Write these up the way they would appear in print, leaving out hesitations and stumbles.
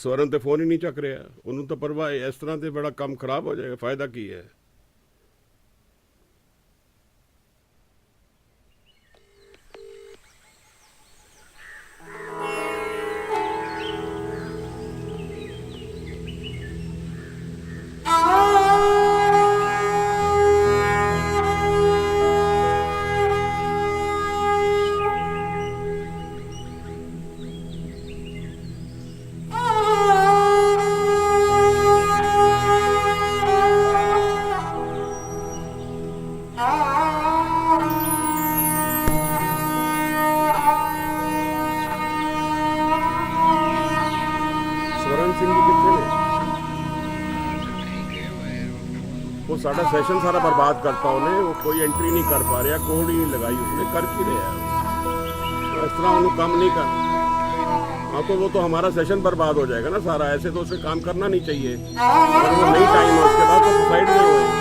ਸਵਰਨ ਤੇ ਫੋਨ ਹੀ ਨਹੀਂ ਚੱਕ ਰਿਹਾ, ਉਹਨੂੰ ਤਾਂ ਪਰਵਾਹ ਹੈ। ਇਸ ਤਰ੍ਹਾਂ ਤੇ ਬੜਾ ਕੰਮ ਖਰਾਬ ਹੋ ਜਾਏਗਾ, ਫਾਇਦਾ ਕੀ ਹੈ। वो साडा सैशन सारा बर्बाद करता उन्हें, वो कोई एंट्री नहीं कर पा रहा, कोड ही नहीं लगाई उसने, कर की रहा है। इस तरह उन्हें काम नहीं कर। हाँ तो वो तो हमारा सेशन बर्बाद हो जाएगा ना सारा। ऐसे तो उसे काम करना नहीं चाहिए। अगर वो नहीं टाइम है उसके बाद तो सुसाइड नहीं होए।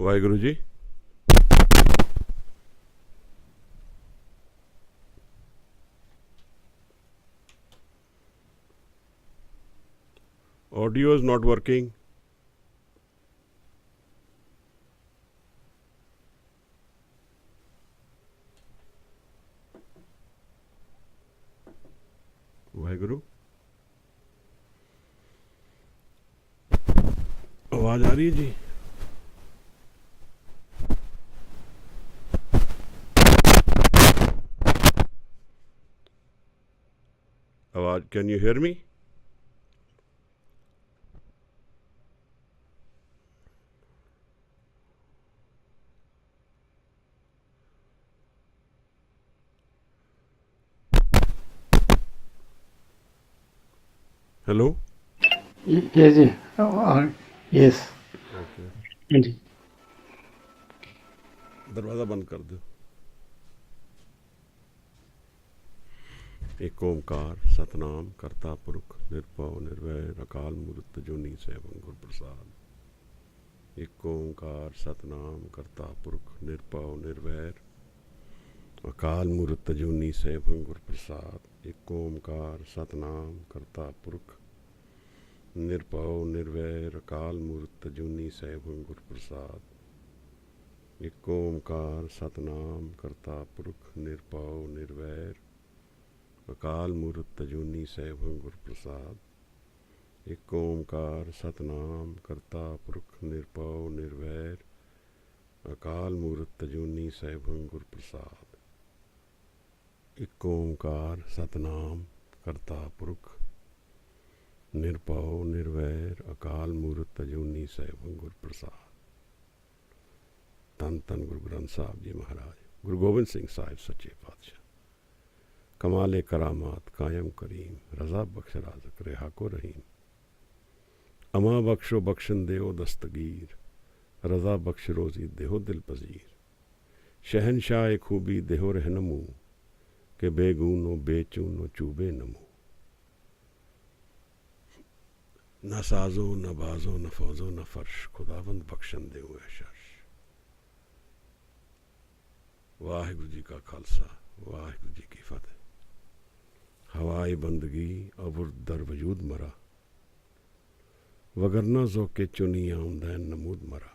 Waheguru ji. Audio is not working. Waheguru, आवाज आ रही है जी? आवाज, can you hear me? Hello. Yes, जी. Yes. ओके, जी. दरवाजा बंद कर दो। एक ओंकार सतनाम करता पुरख निर्भव निर्वैर अकाल मूर्त अजूनी सैभं गुर प्रसाद। एक ओंकार सतनाम करता पुरख निर्भव निर्वैर अकाल मूर्त अजूनी सैभं गुर प्रसाद। एक ओंकार सतनाम करता पुरख निर्भव निर्वैर अकाल मूर्त अजूनी सैभं गुर प्रसाद। एक ओंकार सतनाम करता पुरख निर्भव निर्वैर अकाल मूर्त अजूनी सैभं गुर प्रसाद। एक ओंकार सतनाम करता पुरख निर्भव निर्वैर अकाल मूर्त अजूनी सैभं गुर प्रसाद। एक ओंकार सतनाम करता पुरख निर्भव निर्वैर अकाल मूर्त अजूनी सैभं गुर प्रसाद। धन धन गुरु ग्रंथ साहब जी महाराज, गुरु गोबिंद सिंह साहिब सच्चे पातशाह। कमाले करामात कायम करीम, रजा बख्श राजक रेहा को रहीम। अमा बख्शो बख्शन देओ दस्तगीर, रजा बख्श रोजी देहो दिल पजीर। शहनशाह खूबी देहो रहनमू, के बेगूनो बेचूनो चूबे नमू। न साजो न बाजो न फौजो न फर्श, खुदावंद बख्शन देओ ऐशर्श। वाहिगुरु जी का खालसा, वाहिगुरु जी की फतेह। हवाई बंदगी अबुर दर वजूद मरा, वगरना जो के चुनी आमदैन नमूद मरा।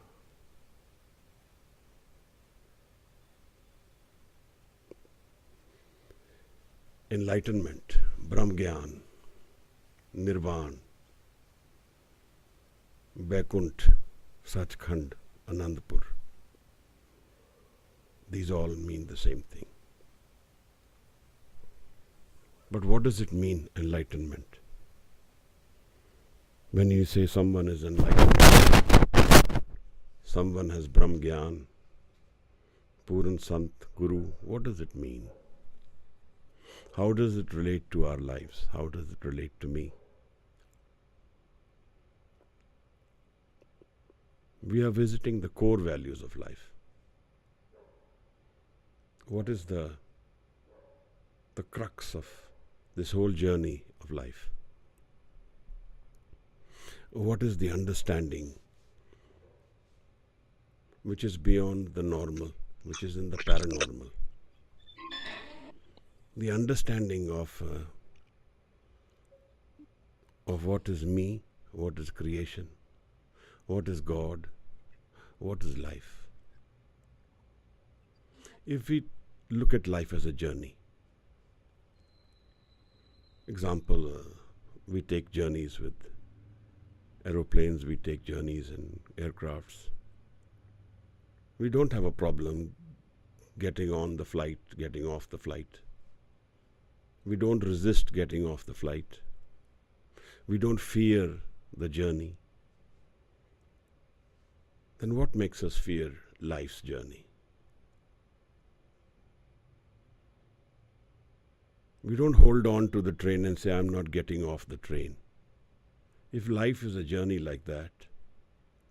एनलाइटनमेंट, ब्रह्म ज्ञान, निर्वाण, Baikunth, Sachkhand, Anandpur, these all mean the same thing. But what does it mean, enlightenment? When you say someone is enlightened, someone has Brahm Gyan, Puran Sant, Guru, what does it mean? How does it relate to our lives? How does it relate to me? We are visiting the core values of life. What is the crux of this whole journey of life? What is the understanding which is beyond the normal, which is in the paranormal? The understanding of what is me, what is creation, what is God, what is life. If we look at life as a journey, example, we take journeys with aeroplanes, we take journeys in aircrafts. We don't have a problem getting on the flight, getting off the flight. We don't resist getting off the flight. We don't fear the journey. Then what makes us fear life's journey? We don't hold on to the train and say, I'm not getting off the train. If life is a journey like that,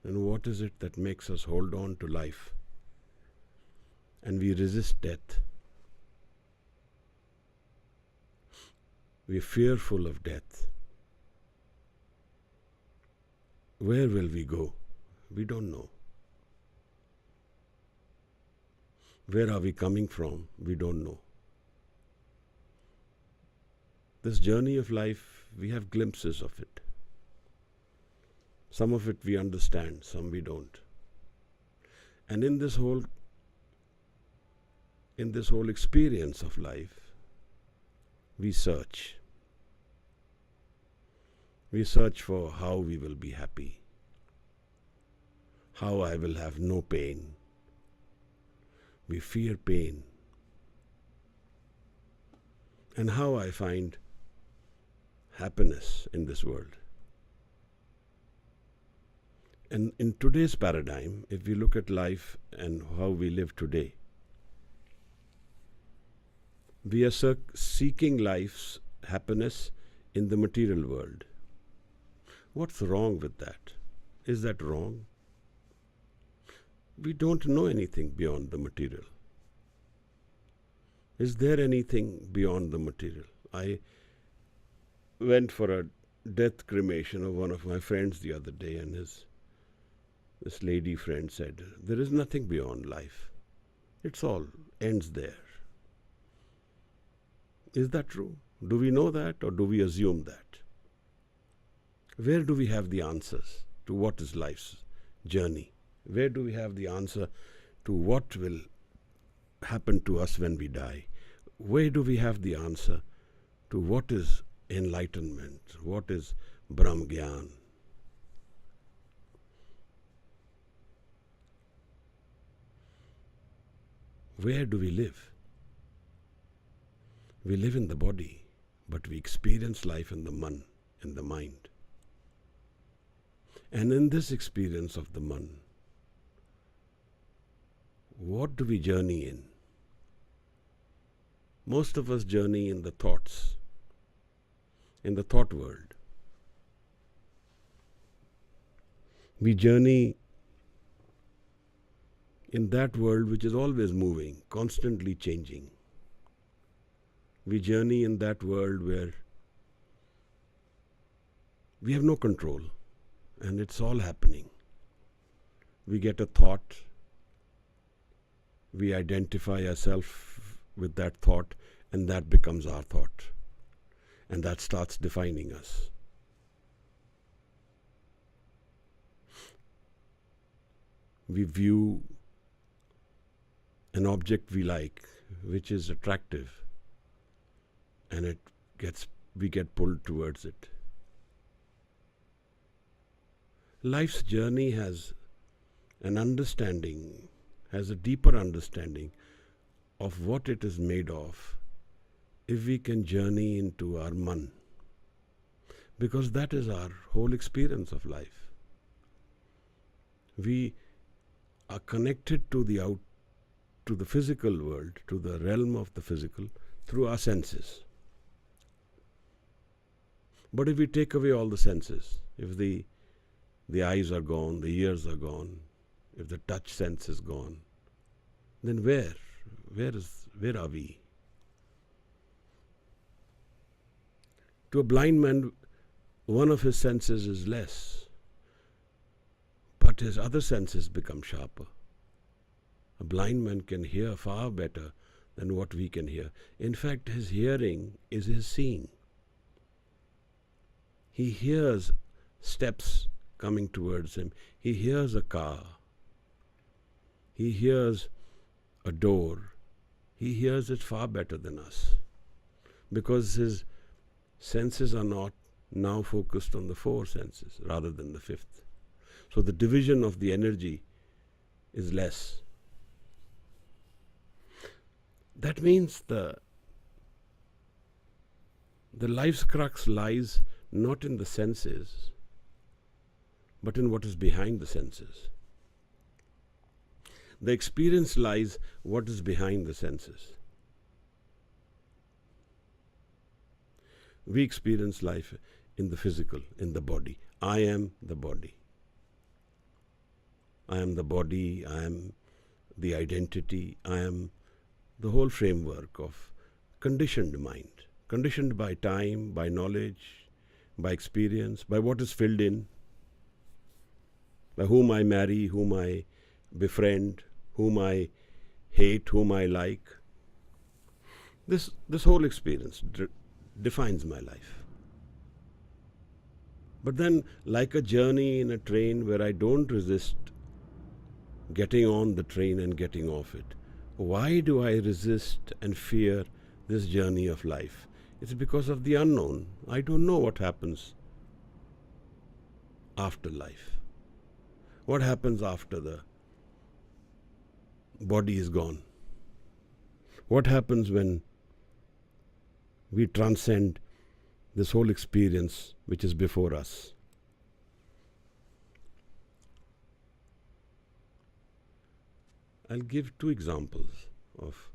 then what is it that makes us hold on to life and we resist death? We are fearful of death. Where will we go? We don't know. Where are we coming from? We don't know. This journey of life, we have glimpses of it. Some of it we understand, some we don't. And in this whole experience of life, we search. We search for how we will be happy, how I will have no pain. We fear pain. And how I find happiness in this world. And in today's paradigm, if we look at life and how we live today, we are seeking life's happiness in the material world. What's wrong with that? Is that wrong? We don't know anything beyond the material. Is there anything beyond the material? I went for a death cremation of one of my friends the other day, and this lady friend said, there is nothing beyond life. It's all ends there. Is that true? Do we know that, or do we assume that? Where do we have the answers to what is life's journey? Where do we have the answer to what will happen to us when we die? Where do we have the answer to what is enlightenment? What is Brahm Gyan? Where do we live? We live in the body, but we experience life in the man, in the mind. And in this experience of the man, what do we journey in? Most of us journey in the thoughts, in the thought world. We journey in that world which is always moving, constantly changing. We journey in that world where we have no control and it's all happening. We get a thought, we identify ourselves with that thought, and that becomes our thought. And that starts defining us. We view an object we like, which is attractive, and we get pulled towards it. Life's journey has an understanding, has a deeper understanding of what it is made of if we can journey into our man. Because that is our whole experience of life. We are connected to the physical world, to the realm of the physical, through our senses. But if we take away all the senses, if the eyes are gone, the ears are gone, if the touch sense is gone, then where are we? To a blind man, one of his senses is less, but his other senses become sharper. A blind man can hear far better than what we can hear. In fact, his hearing is his seeing. He hears steps coming towards him. He hears a car. He hears a door. He hears it far better than us, because his senses are not now focused on the four senses rather than the fifth. So the division of the energy is less. That means the life's crux lies not in the senses, but in what is behind the senses. The experience lies what is behind the senses. We experience life in the physical, in the body. I am the body. I am the body, I am the identity, I am the whole framework of conditioned mind. Conditioned by time, by knowledge, by experience, by what is filled in, by whom I marry, whom I befriend, whom I hate whom I like. This whole experience defines my life. But then, like a journey in a train where I don't resist getting on the train and getting off it, why do I resist and fear this journey of life? It's because of the unknown. I don't know what happens after life. What happens after the body is gone? What happens when we transcend this whole experience which is before us? I'll give two examples of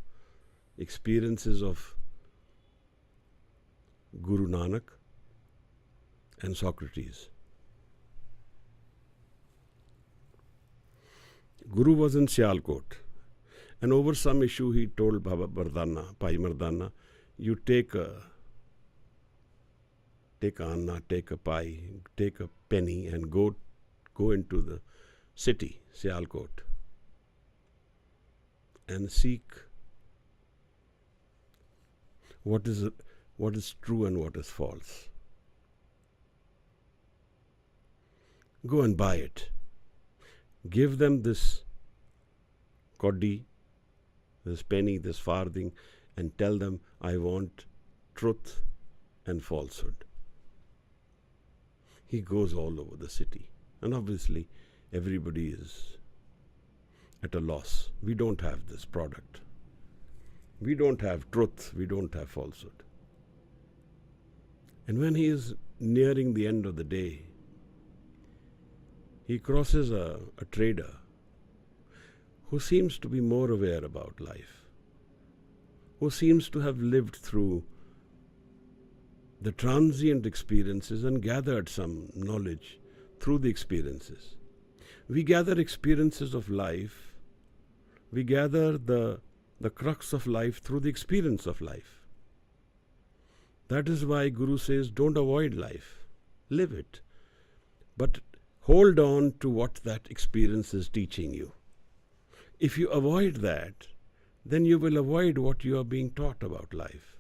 experiences of Guru Nanak and Socrates. Guru was in Sialkot, and over some issue he told Baba Mardana, Pai Mardana, you take a anna, take a pie, take a penny and go into the city, Sialkot, and seek what is true and what is false. Go and buy it. Give them this koddi, this penny, this farthing, and tell them, I want truth and falsehood. He goes all over the city. And obviously, everybody is at a loss. We don't have this product. We don't have truth. We don't have falsehood. And when he is nearing the end of the day, he crosses a trader who seems to be more aware about life, who seems to have lived through the transient experiences and gathered some knowledge through the experiences. We gather experiences of life. We gather the crux of life through the experience of life. That is why Guru says, don't avoid life. Live it. But hold on to what that experience is teaching you. If you avoid that, then you will avoid what you are being taught about life.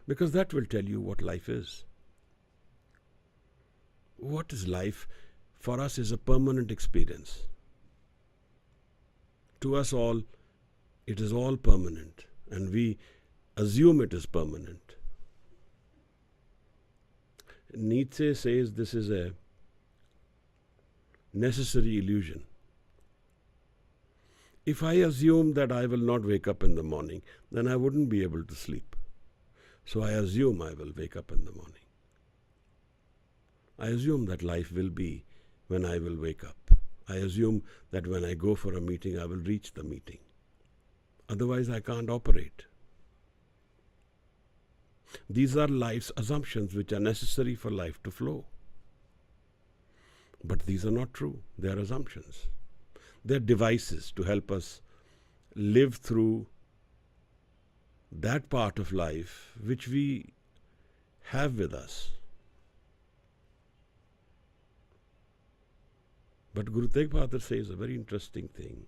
Because that will tell you what life is. What is life? For us is a permanent experience. To us all, it is all permanent, and we assume it is permanent. Nietzsche says this is a necessary illusion. If I assume that I will not wake up in the morning, then I wouldn't be able to sleep. So I assume I will wake up in the morning. I assume that life will be when I will wake up. I assume that when I go for a meeting, I will reach the meeting. Otherwise, I can't operate. These are life's assumptions which are necessary for life to flow. But these are not true. They are assumptions. They are devices to help us live through that part of life which we have with us. But Guru Tegh Bahadur says a very interesting thing.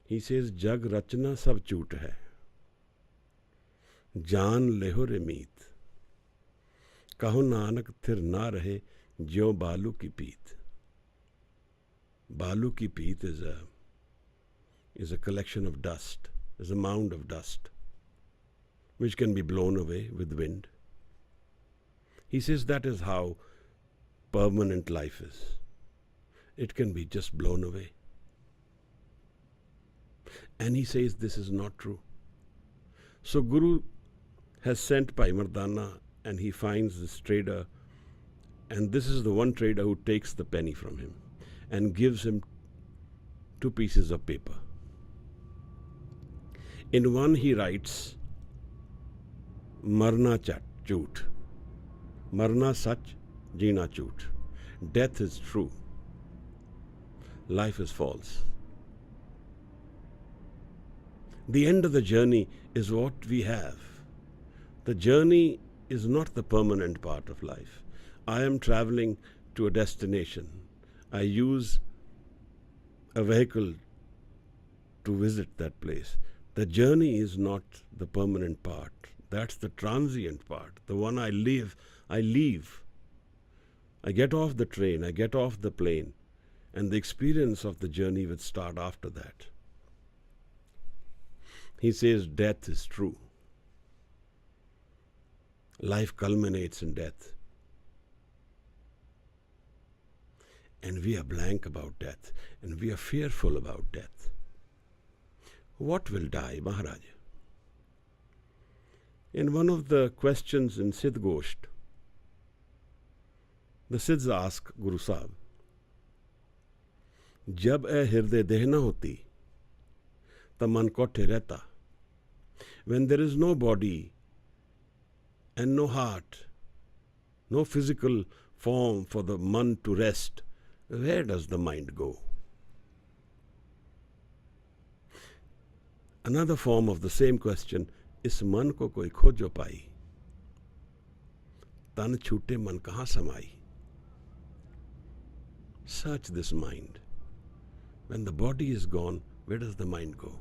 He says, Jag rachna sab chhoot hai. Jaan leho re meet. Kaho nanak thir na rahe, jyo balu ki peet. Balu ki peet is a collection of dust, is a mound of dust, which can be blown away with wind. He says that is how permanent life is. It can be just blown away. And he says this is not true. So Guru has sent Pai Mardana, and he finds this trader, and this is the one trader who takes the penny from him and gives him 2 pieces of paper. In one he writes, Marna chhoot. Marna sach, jeena chhoot. Death is true. Life is false. The end of the journey is what we have. The journey is not the permanent part of life. I am traveling to a destination. I use a vehicle to visit that place. The journey is not the permanent part. That's the transient part. The one I leave. I get off the train, I get off the plane, and the experience of the journey will start after that. He says death is true. Life culminates in death. And we are blank about death, and we are fearful about death. What will die, Maharaj? In one of the questions in Siddh Gosht, the Siddhs ask Guru Sahib, जब ए हृदय देह न होती तब मन कोठे रहता. When there is no body and no heart, no physical form for the man to rest, where does the mind go? Another form of the same question, इस मन को कोई खोजो पाई, तन छूटे मन कहाँ समाई. Search this mind. When the body is gone, where does the mind go?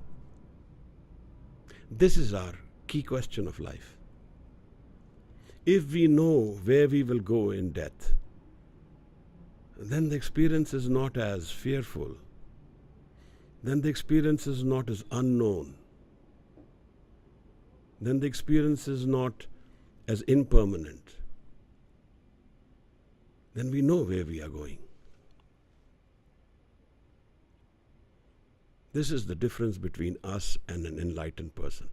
This is our key question of life. If we know where we will go in death, then the experience is not as fearful. Then the experience is not as unknown. Then the experience is not as impermanent. Then we know where we are going. This is the difference between us and an enlightened person.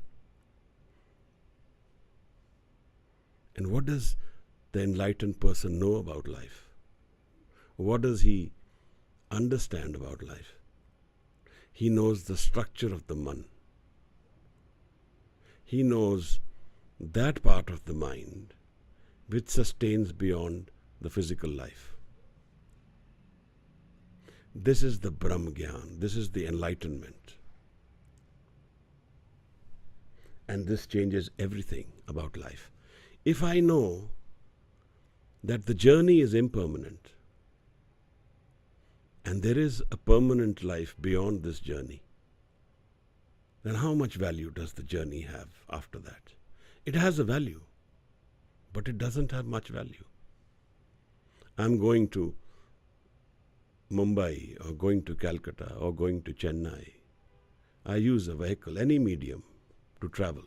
And what does the enlightened person know about life? What does he understand about life? He knows the structure of the man. He knows that part of the mind which sustains beyond the physical life. This is the Brahm Gyan. This is the enlightenment. And this changes everything about life. If I know that the journey is impermanent and there is a permanent life beyond this journey, then how much value does the journey have after that? It has a value, but it doesn't have much value. I'm going to Mumbai or going to Calcutta or going to Chennai. I use a vehicle, any medium, to travel.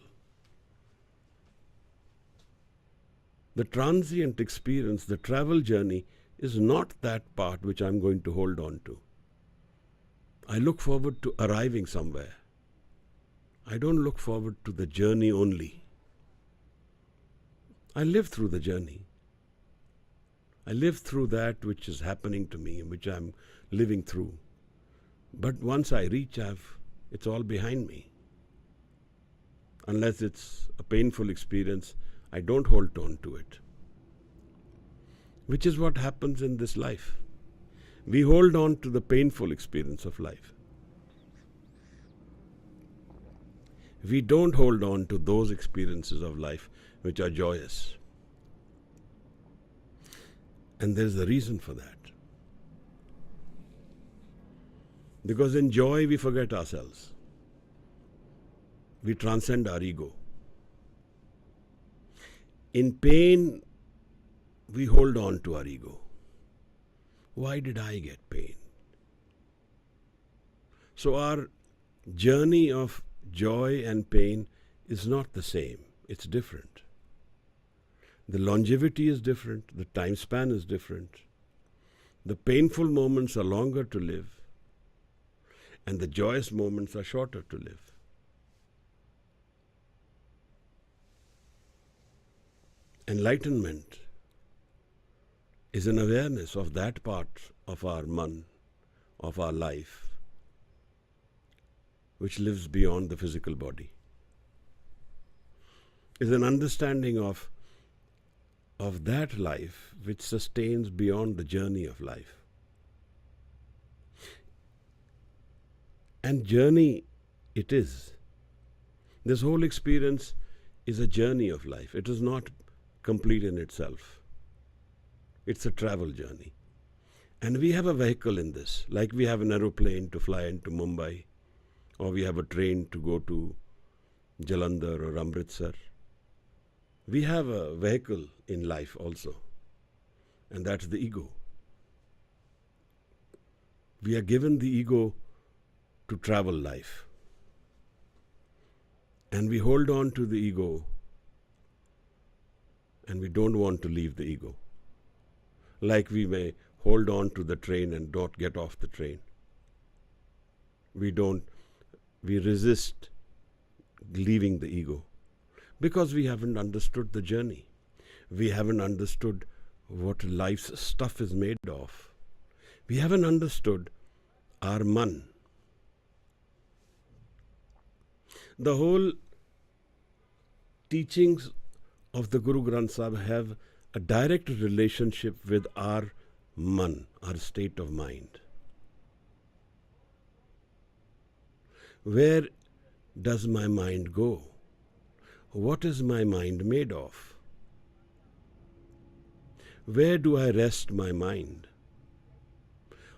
The transient experience, the travel journey, is not that part which I'm going to hold on to. I look forward to arriving somewhere. I don't look forward to the journey only. I live through the journey. I live through that which is happening to me, which I'm living through. But once I reach, it's all behind me. Unless it's a painful experience, I don't hold on to it. Which is what happens in this life. We hold on to the painful experience of life. We don't hold on to those experiences of life which are joyous. And there's a reason for that. Because in joy we forget ourselves. We transcend our ego. In pain, we hold on to our ego. Why did I get pain? So our journey of joy and pain is not the same. It's different. The longevity is different. The time span is different. The painful moments are longer to live, and the joyous moments are shorter to live. Enlightenment is an awareness of that part of our man, of our life, which lives beyond the physical body. Is an understanding of that life which sustains beyond the journey of life. And journey it is. This whole experience is a journey of life. It is not complete in itself. It's a travel journey. And we have a vehicle in this, like we have an aeroplane to fly into Mumbai, or we have a train to go to Jalandhar or Amritsar. We have a vehicle in life also, and that's the ego. We are given the ego to travel life, and we hold on to the ego, and we don't want to leave the ego. Like we may hold on to the train and don't get off the train. We resist leaving the ego because we haven't understood the journey. We haven't understood what life's stuff is made of. We haven't understood our man. The whole teachings of the Guru Granth Sahib have a direct relationship with our man, our state of mind. Where does my mind go? What is my mind made of? Where do I rest my mind?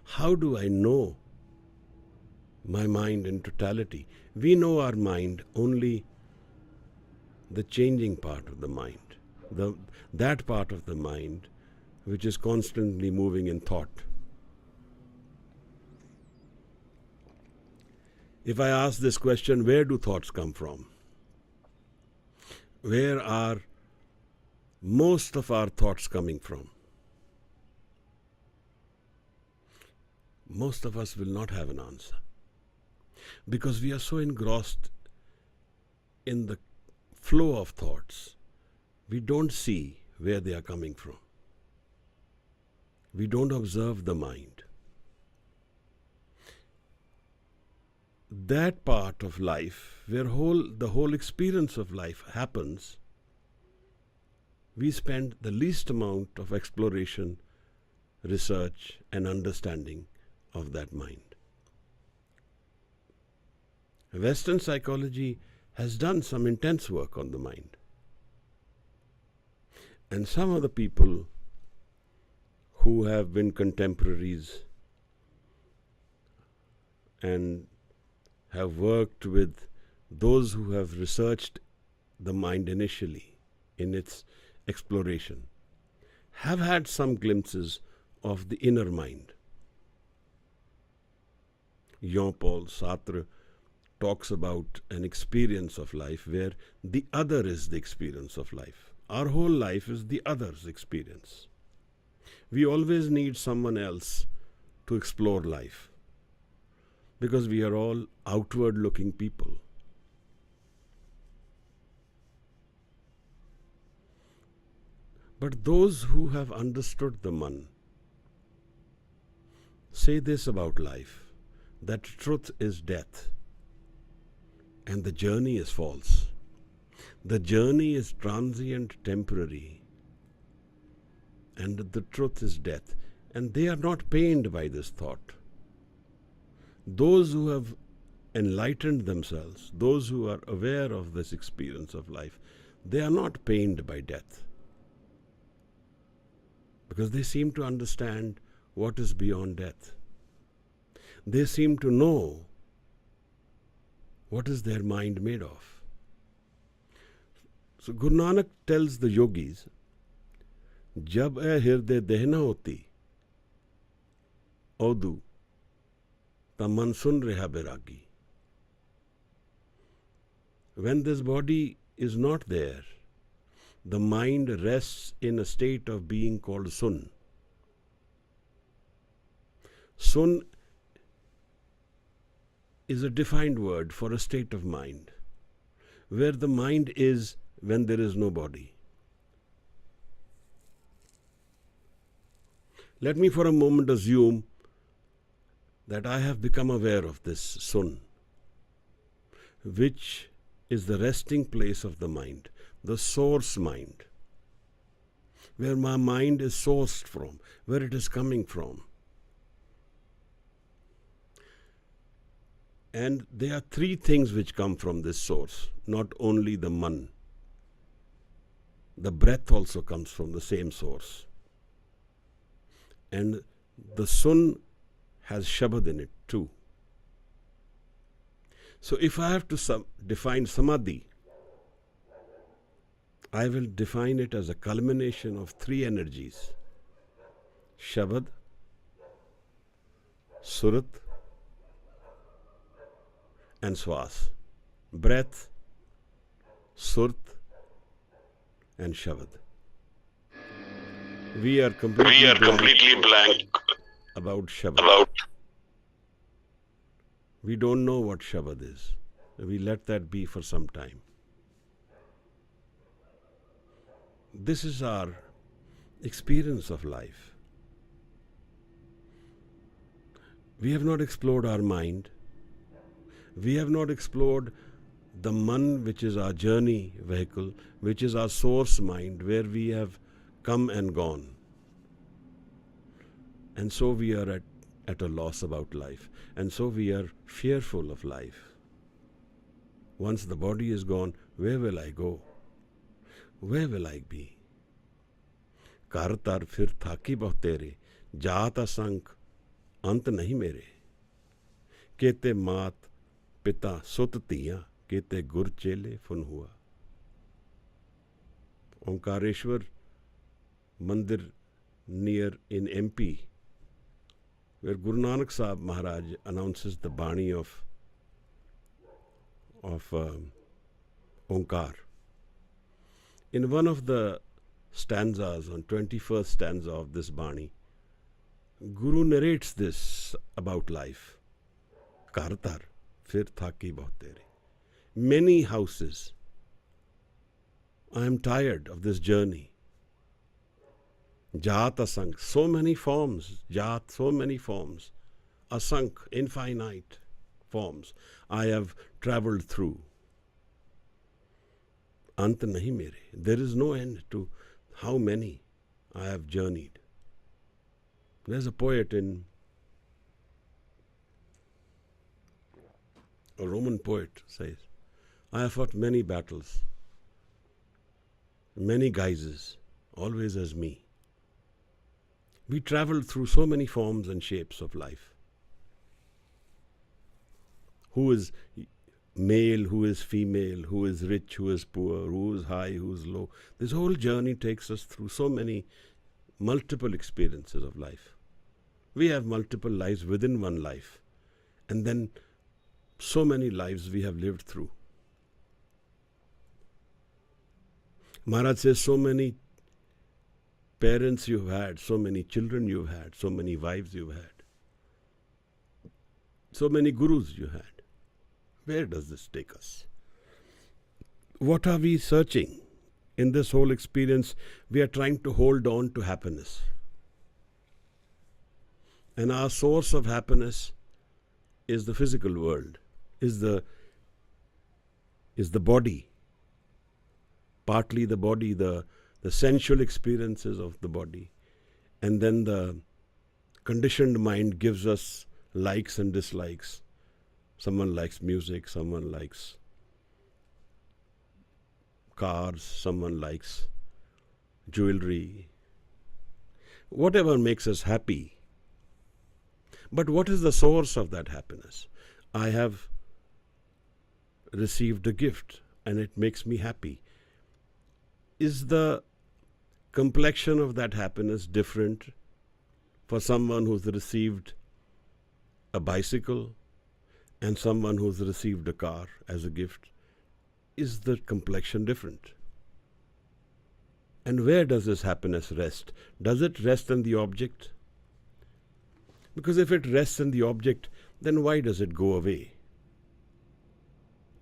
How do I know my mind in totality? We know our mind only the changing part of the mind, that part of the mind which is constantly moving in thought. If I ask this question, where do thoughts come from? Where are most of our thoughts coming from? Most of us will not have an answer because we are so engrossed in the flow of thoughts, we don't see where they are coming from. We don't observe the mind. That part of life where the whole experience of life happens, we spend the least amount of exploration, research and understanding of that mind. Western psychology has done some intense work on the mind. And some of the people who have been contemporaries and have worked with those who have researched the mind initially in its exploration have had some glimpses of the inner mind. Jean-Paul Sartre talks about an experience of life where the other is the experience of life. Our whole life is the other's experience. We always need someone else to explore life because we are all outward-looking people. But those who have understood the man say this about life, that truth is death and the journey is false. The journey is transient, temporary, and the truth is death. And they are not pained by this thought. Those who have enlightened themselves, those who are aware of this experience of life, they are not pained by death because they seem to understand what is beyond death. They seem to know what is their mind made of. So Guru Nanak tells the yogis, Jab e hirde dehna hoti, odu, ta man sun reha bairagi. When this body is not there, the mind rests in a state of being called sun. Sun is a defined word for a state of mind, where the mind is when there is no body. Let me for a moment assume that I have become aware of this sun, which is the resting place of the mind, the source mind, where my mind is sourced from, where it is coming from. And there are three things which come from this source, not only the man. The breath also comes from the same source. And the sun has Shabad in it too. So if I have to define samadhi, I will define it as a culmination of three energies: Shabad, Surat, and Swas. Breath, Surat, and Shabad. We are completely blank about Shabad. We don't know what Shabad is. We let that be for some time. This is our experience of life. We have not explored our mind. We have not explored the man, which is our journey vehicle, which is our source mind, where we have come and gone. And so we are at a loss about life. And so we are fearful of life. Once the body is gone, where will I go? Where will I be? Kar tar fir thaki bahut tere, jaata sank ant nahi mere. Kete maat pita sut tiya, kete gur chele fun hua. Omkareshwar Mandir near in MP, where Guru Nanak Sahib Maharaj announces the Bani of Omkar. In one of the stanzas, on 21st stanza of this Bani, Guru narrates this about life. Kartar, fir thaki bahut tere. Many houses. I am tired of this journey. Jaat asank, so many forms. Jaat, so many forms. Asank, infinite forms I have traveled through. Ant nahi mere. There is no end to how many I have journeyed. There's a poet a Roman poet says, I have fought many battles, many guises, always as me. We traveled through so many forms and shapes of life. Who is male, who is female, who is rich, who is poor, who is high, who is low. This whole journey takes us through so many multiple experiences of life. We have multiple lives within one life. And then so many lives we have lived through. Maharaj says, so many parents you've had, so many children you've had, so many wives you've had, so many gurus you had. Where does this take us? What are we searching? In this whole experience, we are trying to hold on to happiness. And our source of happiness is the physical world, is the body. Partly the body, the sensual experiences of the body. And then the conditioned mind gives us likes and dislikes. Someone likes music, someone likes cars, someone likes jewelry. Whatever makes us happy. But what is the source of that happiness? I have received a gift and it makes me happy. Is the complexion of that happiness different for someone who's received a bicycle and someone who's received a car as a gift? Is the complexion different? And where does this happiness rest? Does it rest in the object? Because if it rests in the object, then why does it go away?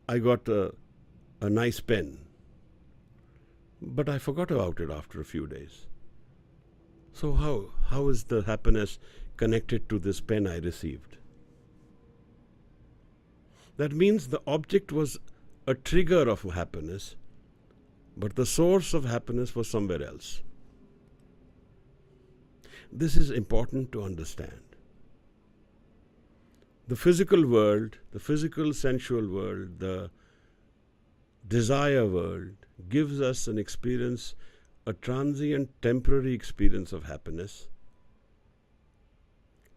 I got a nice pen, but I forgot about it after a few days. So how is the happiness connected to this pen I received? That means the object was a trigger of happiness, but the source of happiness was somewhere else. This is important to understand. The physical world, the physical sensual world, the desire world gives us an experience, a transient, temporary experience of happiness.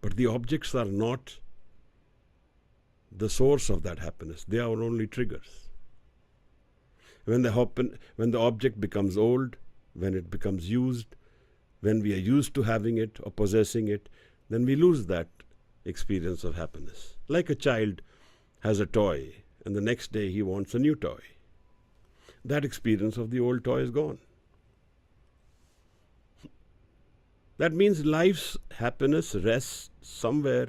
But the objects are not the source of that happiness. They are only triggers. When the object becomes old, when it becomes used, when we are used to having it or possessing it, then we lose that experience of happiness. Like a child has a toy and the next day he wants a new toy. That experience of the old toy is gone. That means life's happiness rests somewhere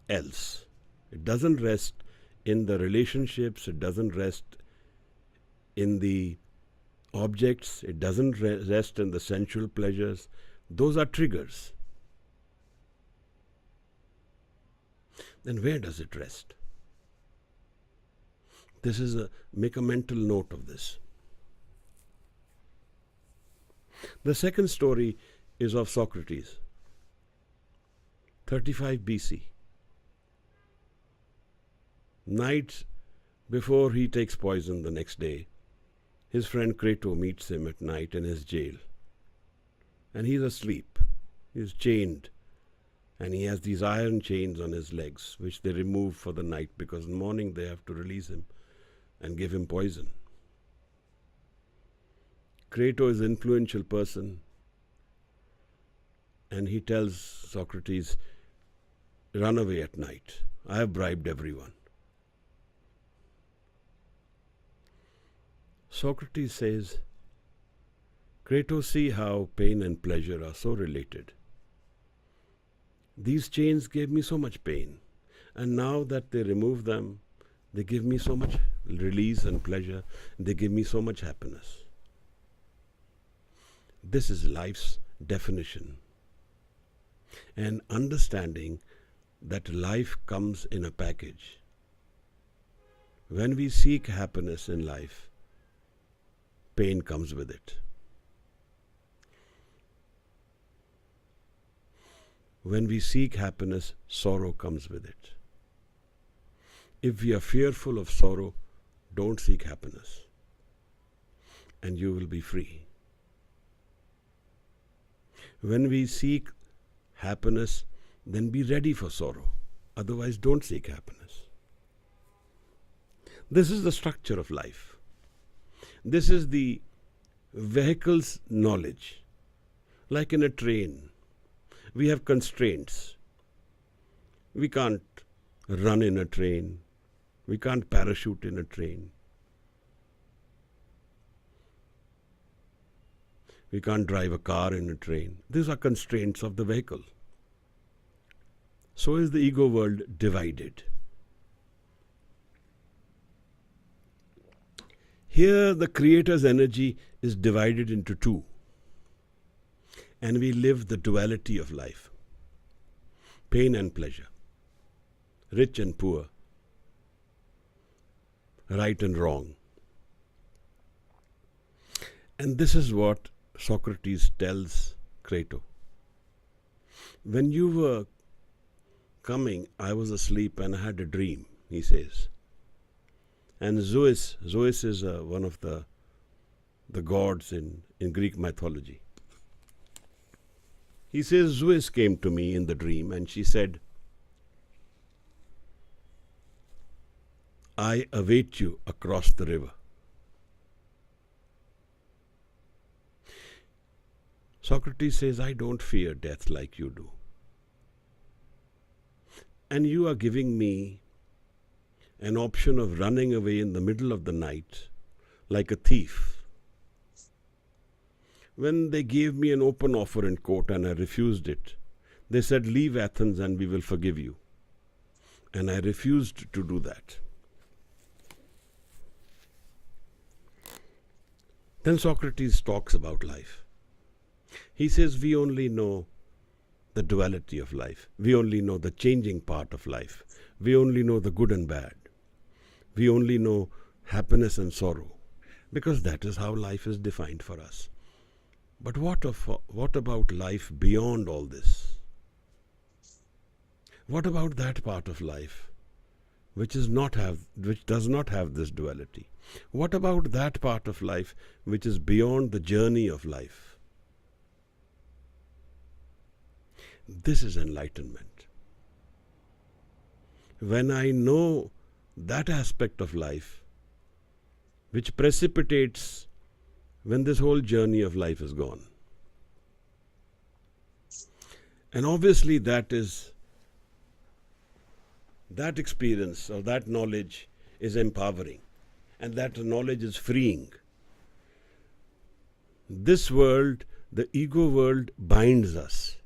else. It doesn't rest in the relationships, it doesn't rest in the objects, it doesn't rest in the sensual pleasures. Those are triggers. Then where does it rest? Make a mental note of this. The second story is of Socrates, 35 BC. Night before he takes poison the next day, his friend Crato meets him at night in his jail. And he's asleep. He's chained. And he has these iron chains on his legs, which they remove for the night because in the morning they have to release him and give him poison. Crato is an influential person. And he tells Socrates, run away at night. I have bribed everyone. Socrates says, Crato, see how pain and pleasure are so related. These chains gave me so much pain, and now that they remove them, they give me so much release and pleasure, they give me so much happiness. This is life's definition. And understanding that life comes in a package. When we seek happiness in life, pain comes with it. When we seek happiness, sorrow comes with it. If we are fearful of sorrow, don't seek happiness, and you will be free. When we seek happiness, then be ready for sorrow. Otherwise, don't seek happiness. This is the structure of life. This is the vehicle's knowledge. Like in a train, we have constraints. We can't run in a train. We can't parachute in a train. We can't drive a car in a train. These are constraints of the vehicle. So is the ego world divided. Here the Creator's energy is divided into two. And we live the duality of life. Pain and pleasure. Rich and poor. Right and wrong. And this is what Socrates tells Crato. When you were coming, I was asleep and I had a dream, he says. And Zeus is one of the gods in Greek mythology. He says, Zeus came to me in the dream and she said, I await you across the river. Socrates says, I don't fear death like you do. And you are giving me an option of running away in the middle of the night like a thief. When they gave me an open offer in court and I refused it, they said, leave Athens and we will forgive you. And I refused to do that. Then Socrates talks about life. He says, we only know the duality of life. We only know the changing part of life. We only know the good and bad. We only know happiness and sorrow, because that is how life is defined for us. But what about life beyond all this? What about that part of life which does not have this duality? What about that part of life which is beyond the journey of life? This is enlightenment. when I know that aspect of life which precipitates when this whole journey of life is gone. And obviously that experience or that knowledge is empowering, and that knowledge is freeing. This world, the ego world, binds us.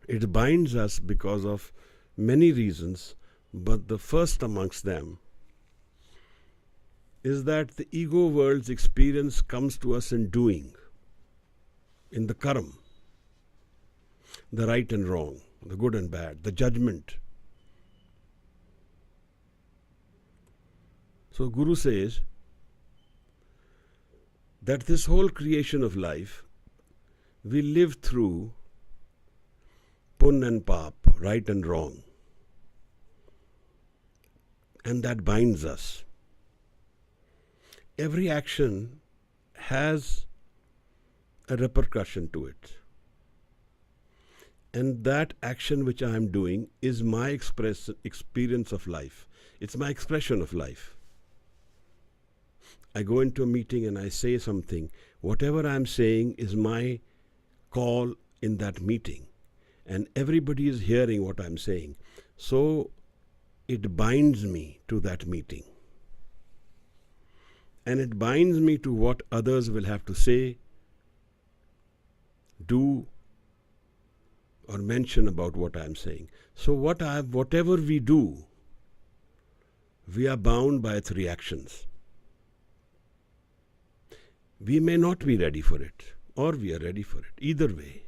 It binds us because of many reasons, but the first amongst them is that the ego world's experience comes to us in doing, in the karam, the right and wrong, the good and bad, the judgment. So Guru says that this whole creation of life, we live through pun and pap, right and wrong. And that binds us. Every action has a repercussion to it. And that action which I am doing is my experience of life. It's my expression of life. I go into a meeting and I say something. Whatever I am saying is my call in that meeting. And everybody is hearing what I'm saying. So it binds me to that meeting. And it binds me to what others will have to say, do, or mention about what I'm saying. So whatever we do, we are bound by its reactions. We may not be ready for it, or we are ready for it. Either way,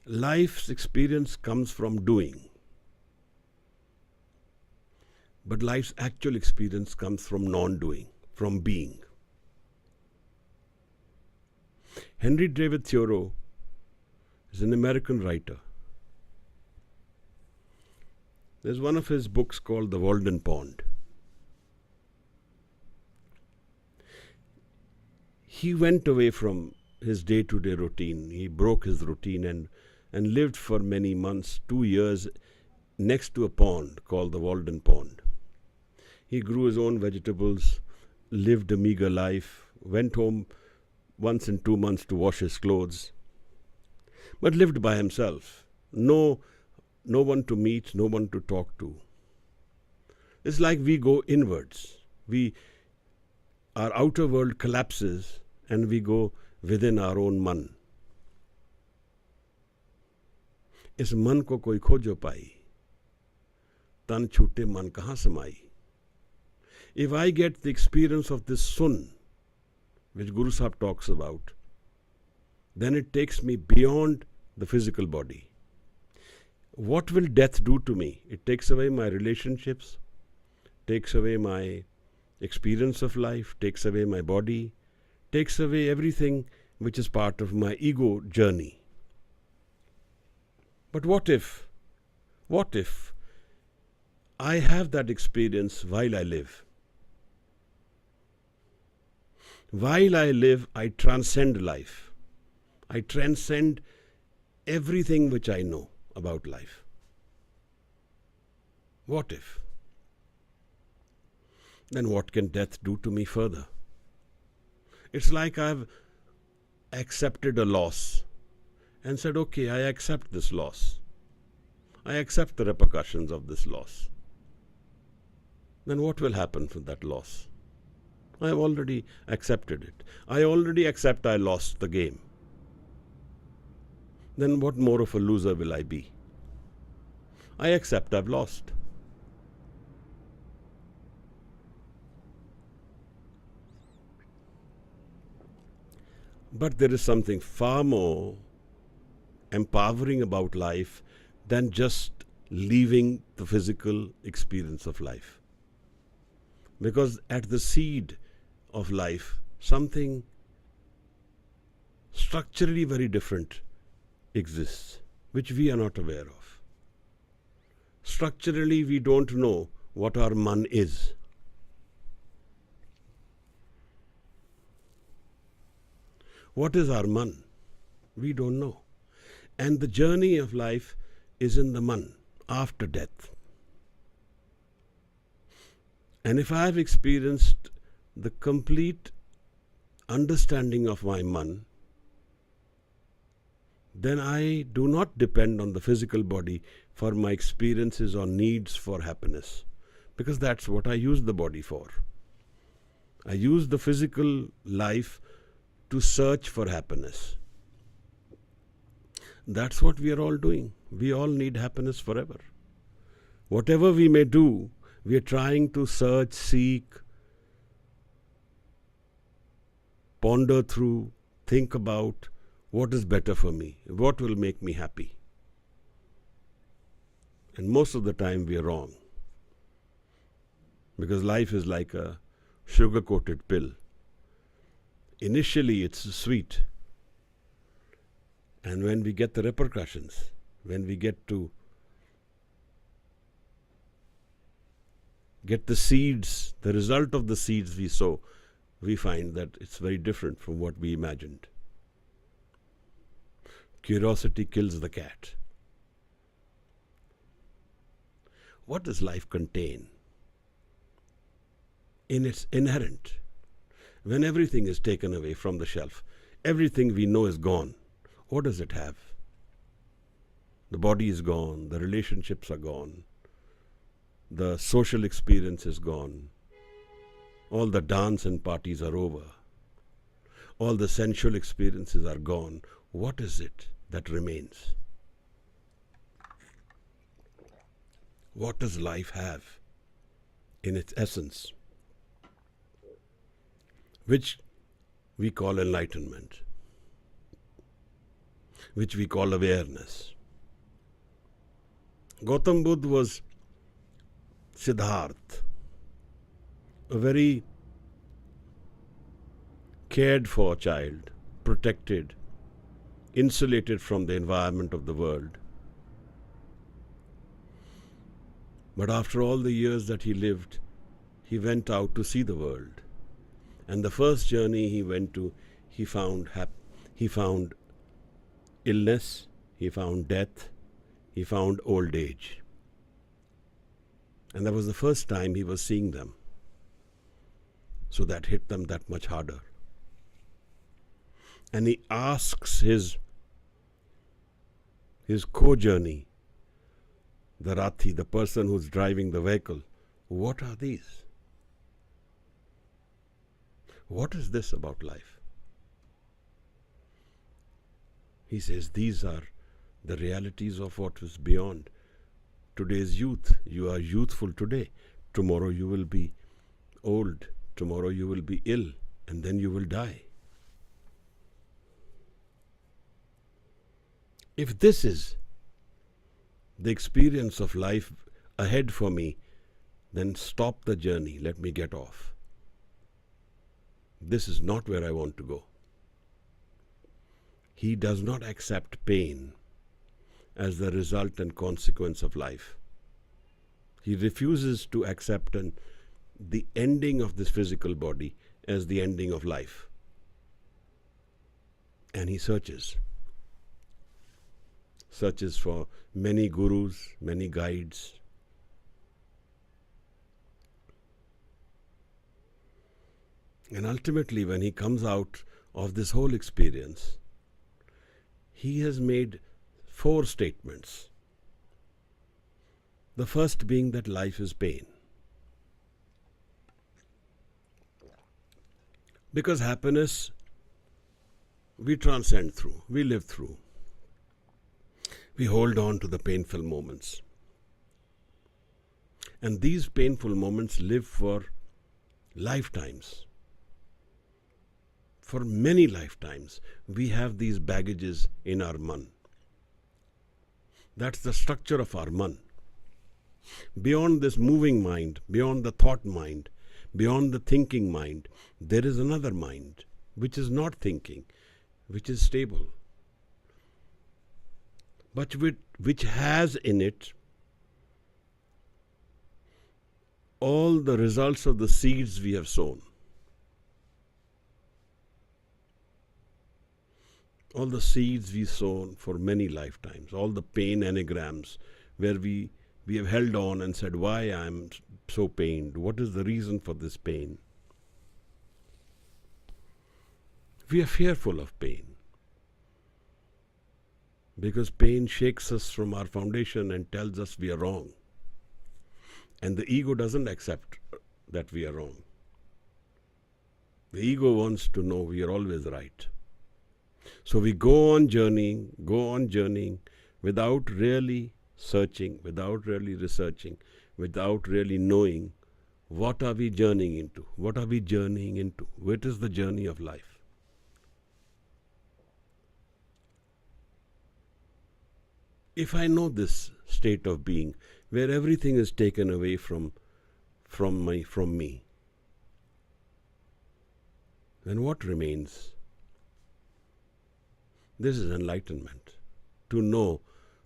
life's experience comes from doing. But life's actual experience comes from non-doing, from being. Henry David Thoreau is an American writer. There's one of his books called The Walden Pond. He went away from his day-to-day routine. He broke his routine and lived for many months, 2 years, next to a pond called the Walden Pond. He grew his own vegetables, lived a meager life, went home once in 2 months to wash his clothes, but lived by himself. No one to meet, no one to talk to. It's like we go inwards. Our outer world collapses and we go within our own man. इस मन को कोई खोजो पाई, तन छूटे मन कहाँ समाई. If I get the experience of this sun, which Guru Sahib talks about, then it takes me beyond the physical body. What will death do to me? It takes away my relationships, takes away my experience of life, takes away my body, takes away everything which is part of my ego journey. But what if I have that experience while I live? While I live, I transcend life. I transcend everything which I know about life. What if? Then what can death do to me further? It's like I've accepted a loss and said, okay, I accept this loss. I accept the repercussions of this loss. Then what will happen from that loss? I have already accepted it. I already accept I lost the game. Then what more of a loser will I be? I accept I've lost. But there is something far more empowering about life than just leaving the physical experience of life. Because at the seed of life, something structurally very different exists, which we are not aware of. Structurally, we don't know what our man is. What is our man? We don't know. And the journey of life is in the man. after death. And if I have experienced the complete understanding of my man, then I do not depend on the physical body for my experiences or needs for happiness, because that's what I use the body for. I use the physical life to search for happiness. That's what we are all doing. We all need happiness forever. Whatever we may do, we are trying to search, seek, ponder through, think about what is better for me, what will make me happy. And most of the time we are wrong, because life is like a sugar-coated pill. Initially it's sweet, and when we get the repercussions, when we get the seeds, the result of the seeds we sow, we find that it's very different from what we imagined. Curiosity kills the cat. What does life contain? In its inherent, when everything is taken away from the shelf, everything we know is gone, what does it have? The body is gone, the relationships are gone, the social experience is gone, all the dance and parties are over, all the sensual experiences are gone. What is it that remains? What does life have in its essence, which we call enlightenment, which we call awareness? Gautam Buddha was Siddharth, a very cared for child, protected, insulated from the environment of the world. But after all the years that he lived, he went out to see the world. And the first journey he went to, he found illness, he found death, he found old age. And that was the first time he was seeing them. So that hit them that much harder. And he asks his co-journey, the Rathi, the person who's driving the vehicle, what are these? What is this about life? He says, these are the realities of what was beyond. Today's youth, you are youthful today. Tomorrow you will be old. Tomorrow you will be ill, and then you will die. If this is the experience of life ahead for me, then stop the journey, let me get off. This is not where I want to go. He does not accept pain as the result and consequence of life. He refuses to accept the ending of this physical body as the ending of life. And he searches for many gurus, many guides. And ultimately, when he comes out of this whole experience, he has made 4 statements. The first being that life is pain. Because happiness, we transcend through, we live through. We hold on to the painful moments. And these painful moments live for lifetimes. For many lifetimes, we have these baggages in our man. That's the structure of our man. Beyond this moving mind, beyond the thought mind, beyond the thinking mind, there is another mind, which is not thinking, which is stable, but which has in it all the results of the seeds we have sown. All the seeds we've sown for many lifetimes, all the pain anagrams where we have held on and said, why I am so pained? What is the reason for this pain? We are fearful of pain because pain shakes us from our foundation and tells us we are wrong. And the ego doesn't accept that we are wrong. The ego wants to know we are always right. So we go on journeying without really searching, without really researching, without really knowing what are we journeying into? What are we journeying into? What is the journey of life? If I know this state of being, where everything is taken away from me, then what remains? This is enlightenment. To know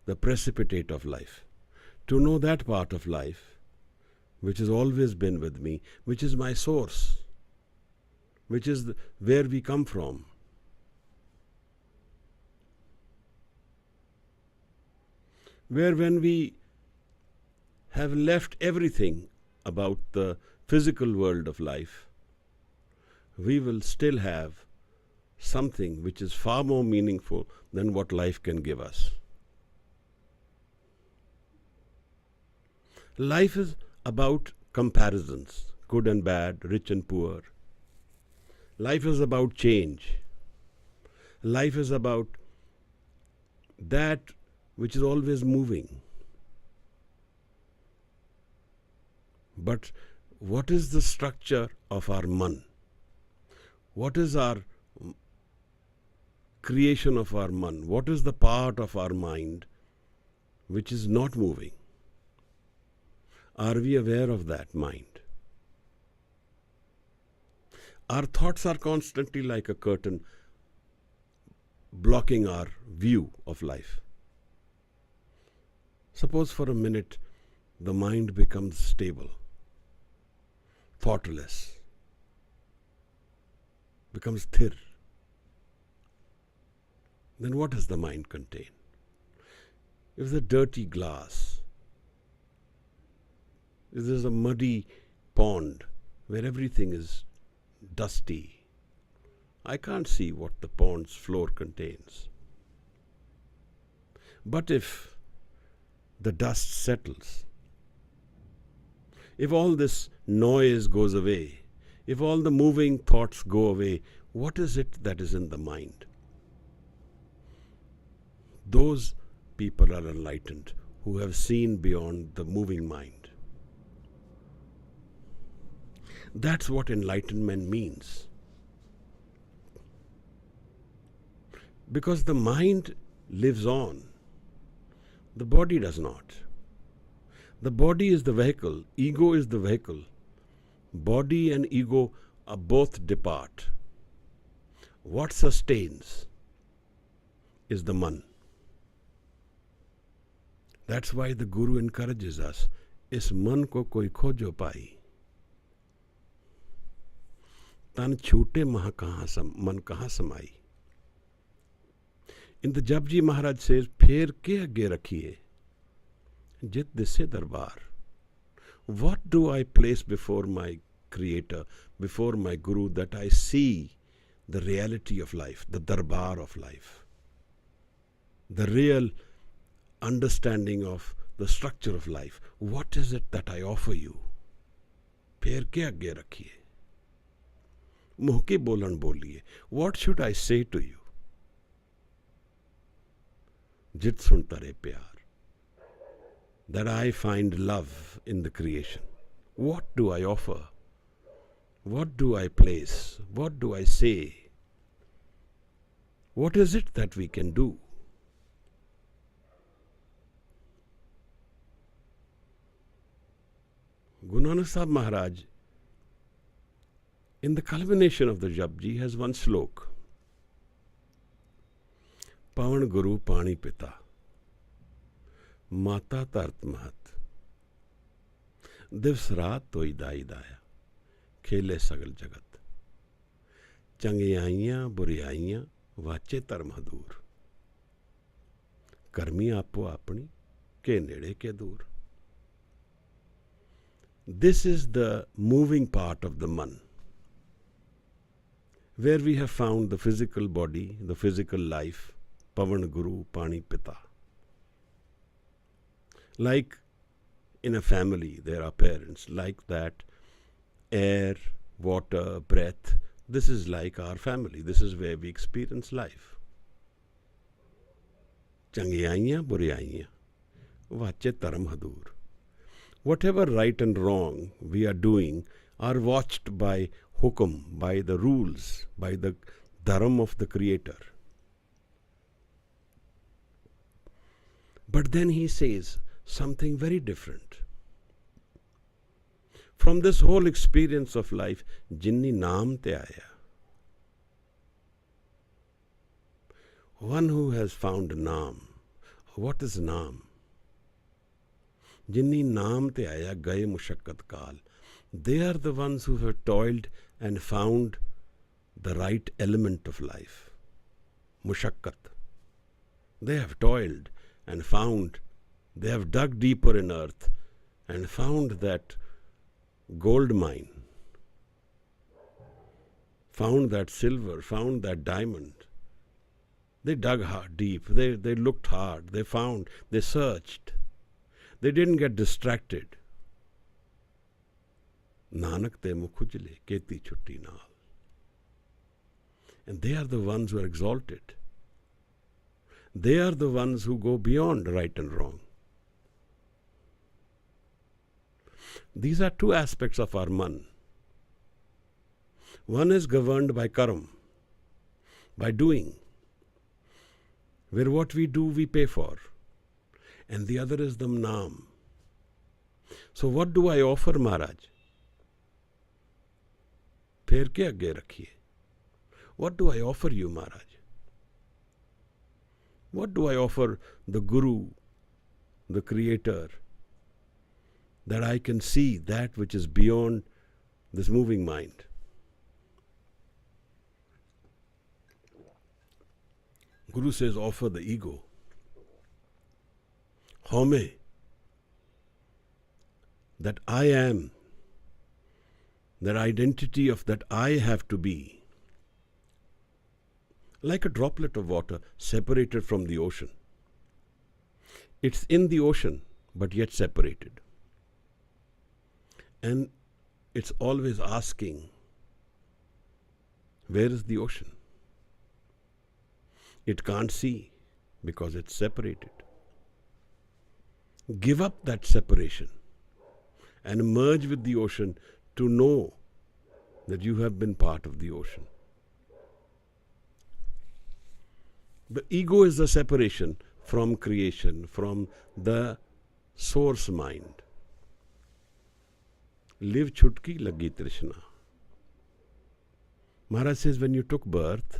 the precipitate of life. To know that part of life which has always been with me, which is my source, which is where we come from. Where when we have left everything about the physical world of life, we will still have something which is far more meaningful than what life can give us. Life is about comparisons, good and bad, rich and poor. Life is about change. Life is about that which is always moving. But what is the structure of our man? What is our creation of our man? What is the part of our mind which is not moving? Are we aware of that mind? Our thoughts are constantly like a curtain blocking our view of life. Suppose for a minute the mind becomes stable, thoughtless, becomes sthir. Then what does the mind contain? If there's a dirty glass, if there's a muddy pond where everything is dusty, I can't see what the pond's floor contains. But if the dust settles, if all this noise goes away, if all the moving thoughts go away, what is it that is in the mind? Those people are enlightened who have seen beyond the moving mind. That's what enlightenment means. Because the mind lives on, the body does not. The body is the vehicle, ego is the vehicle. Body and ego are both depart. What sustains is the man. That's why the Guru encourages us, is man ko koi khojo pai. Tan chhoote man kahan samai. In the Japji Maharaj says, Pher ke agge rakhiye, jit disse darbar. What do I place before my Creator, before my Guru, that I see the reality of life, the darbar of life, the real understanding of the structure of life? What is it that I offer you? Pher ke agge rakhiye. Muh ke bolan boliye. What should I say to you? Jit sunta re pyar. That I find love in the creation. What do I offer? What do I place? What do I say? What is it that we can do? Guru Nanak Sahib Maharaj, in the culmination of the Japji, has one slok. Pavan Guru Pani Pita, Mata Tart Mahat, Divs Raat Toi Dai Daya, Khele Sagal Jagat, Changiyaiyan Buriyaiyan Vache Tar Madhur, Karmi Apo Apni, के नेड़े के दूर. This is the moving part of the man, where we have found the physical body, the physical life, Pavan Guru, Pani Pita. Like in a family, there are parents. Like that, air, water, breath, this is like our family. This is where we experience life. Changiyaiyaan, buriyaiyaan, vache taram hadur. Whatever right and wrong we are doing are watched by hukum, by the rules, by the dharam of the Creator. But then he says something very different. From this whole experience of life, jinni naam te aaya. One who has found naam. What is naam? Jinni naam te aaya gaye mushakkat kaal. They are the ones who have toiled and found the right element of life. Mushakkat. They have toiled and found, they have dug deeper in earth and found that gold mine, found that silver, found that diamond. They dug hard, deep, they looked hard, they found, they searched. They didn't get distracted. Nanak te mukhujle keti chutti naal. And they are the ones who are exalted. They are the ones who go beyond right and wrong. These are two aspects of our man. One is governed by karam, by doing, where what we do we pay for. And the other is the naam. So what do I offer, Maharaj? Pher ke agge rakhiye. What do I offer you, Maharaj? What do I offer the Guru, the Creator, that I can see that which is beyond this moving mind? Guru says, offer the ego. Home, that I am, that identity of that I have to be, like a droplet of water separated from the ocean. It's in the ocean, but yet separated. And it's always asking, where is the ocean? It can't see because it's separated. Give up that separation and merge with the ocean to know that you have been part of the ocean. The ego is the separation from creation, from the source mind. Live chutki lagi trishna. Maharaj says, when you took birth,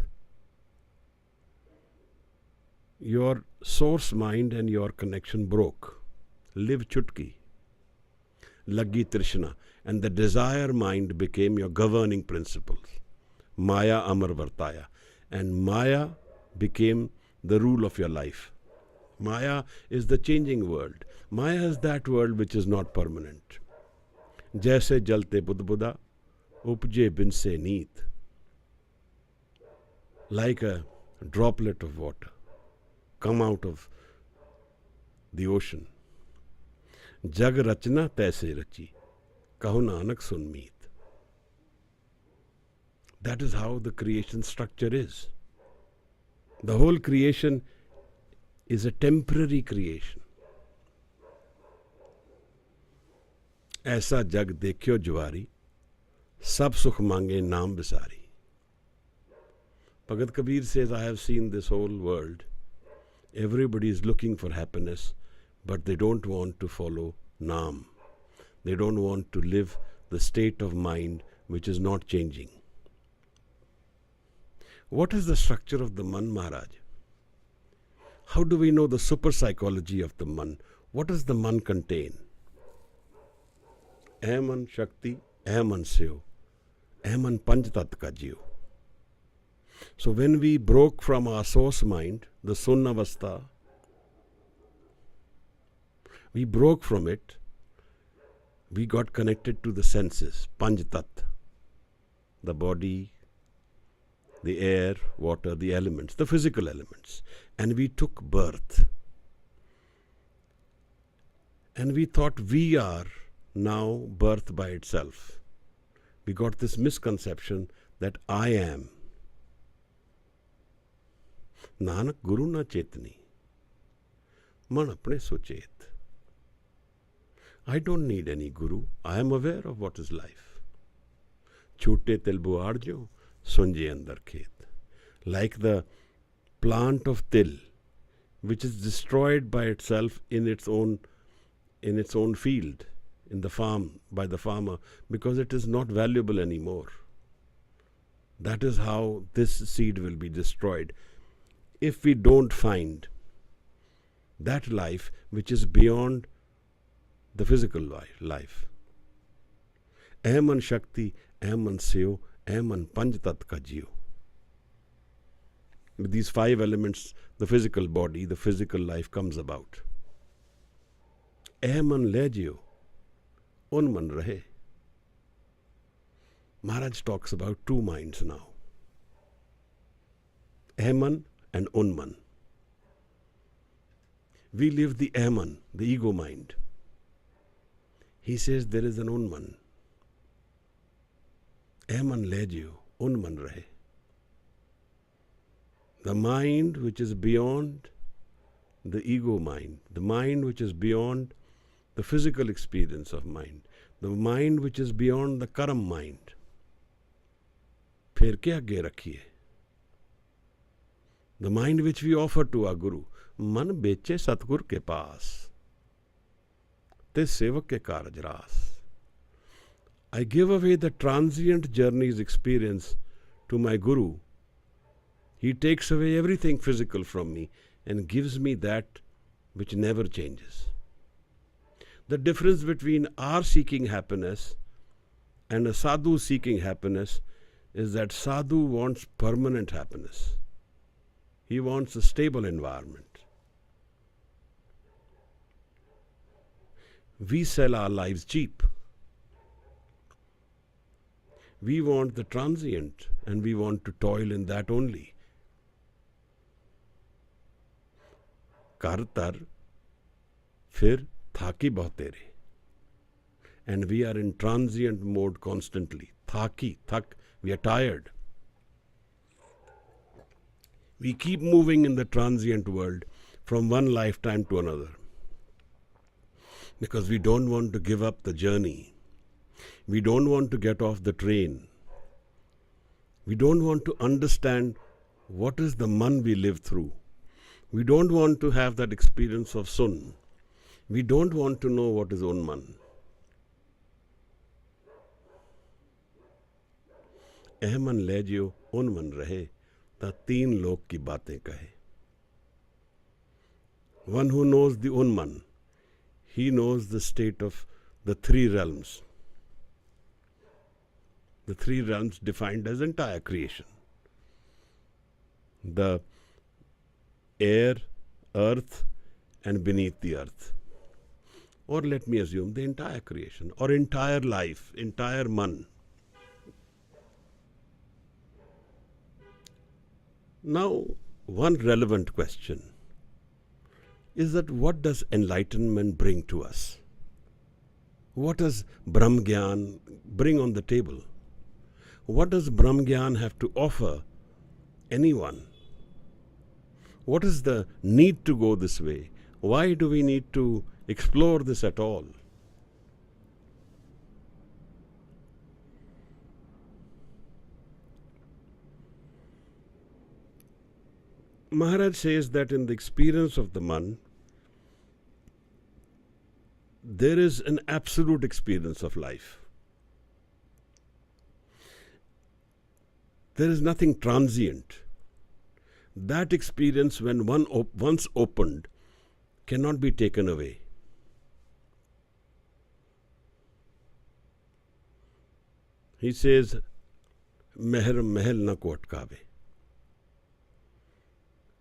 your source mind and your connection broke. Live chutki lagi trishna. And the desire mind became your governing principles. Maya amar vartaya. And Maya became the rule of your life. Maya is the changing world. Maya is that world which is not permanent. Jaise jalte budbuda, upje bin se neet. Like a droplet of water come out of the ocean. Jag rachna taise rachi, kaho nanak sun meet. That is how the creation structure is. The whole creation is a temporary creation. ऐसा जग देखियो जुआरी, सब सुख मांगे नाम बिसारी. Bhagat Kabir says, I have seen this whole world. Everybody is looking for happiness, but they don't want to follow naam. They don't want to live the state of mind which is not changing. What is the structure of the man, Maharaj? How do we know the super psychology of the man? What does the man contain? Aman Shakti, Aman Sev, Aman Panch Tat ka Jiv. So when we broke from our source mind, the Sun Avastha, We broke from it. We got connected to the senses, Panch Tat, the body, the air, water, the elements, the physical elements. And we took birth. And we thought we are now birth by itself. We got this misconception that I am. Nanak Guru na chetni. Man apne suchet. I don't need any guru. I am aware of what is life. Chute til buarjo, sunje andar khet. Like the plant of til, which is destroyed by itself in its own field, in the farm, by the farmer, because it is not valuable anymore. That is how this seed will be destroyed if we don't find that life which is beyond the physical life. Ahman Shakti, Ahman Seo, Ahman Panchtat ka jiyo. With these 5 elements, the physical body, the physical life comes about. Ahman le jiyo, unman rahe. Maharaj talks about 2 minds now. Ahman and Unman. We live the Ahman, the ego mind. He says there is an Unman. Ahman le jiyo, Unman rahe. The mind which is beyond the ego mind, the mind which is beyond the physical experience of mind, the mind which is beyond the karam mind. Phir kya ge rakhiye? The mind which we offer to our Guru. Man beche Satgur ke paas. Tis sevak ke karaj ras. I give away the transient journey's experience to my Guru. He takes away everything physical from me and gives me that which never changes. The difference between our seeking happiness and a sadhu seeking happiness is that sadhu wants permanent happiness. He wants a stable environment. We sell our lives cheap. We want the transient and we want to toil in that only. Kar tar, fir thaki bahte re. And we are in transient mode constantly. Thaki, thak, we are tired. We keep moving in the transient world from one lifetime to another. Because we don't want to give up the journey. We don't want to get off the train. We don't want to understand what is the man we live through. We don't want to have that experience of sun. We don't want to know what is unman. Ahman le jiyo, unman rahe, ta 3 lok ki baatein kahe. One who knows the unman, he knows the state of the 3 realms. The 3 realms defined as entire creation. The air, earth, and beneath the earth. Or let me assume the entire creation, or entire life, entire man. Now, one relevant question is that what does enlightenment bring to us? What does Brahm Gyan bring on the table? What does Brahm Gyan have to offer anyone? What is the need to go this way? Why do we need to explore this at all? Maharaj says that in the experience of the man, there is an absolute experience of life. There is nothing transient. That experience, when once opened, cannot be taken away. He says, Meher mahal na ko atkave.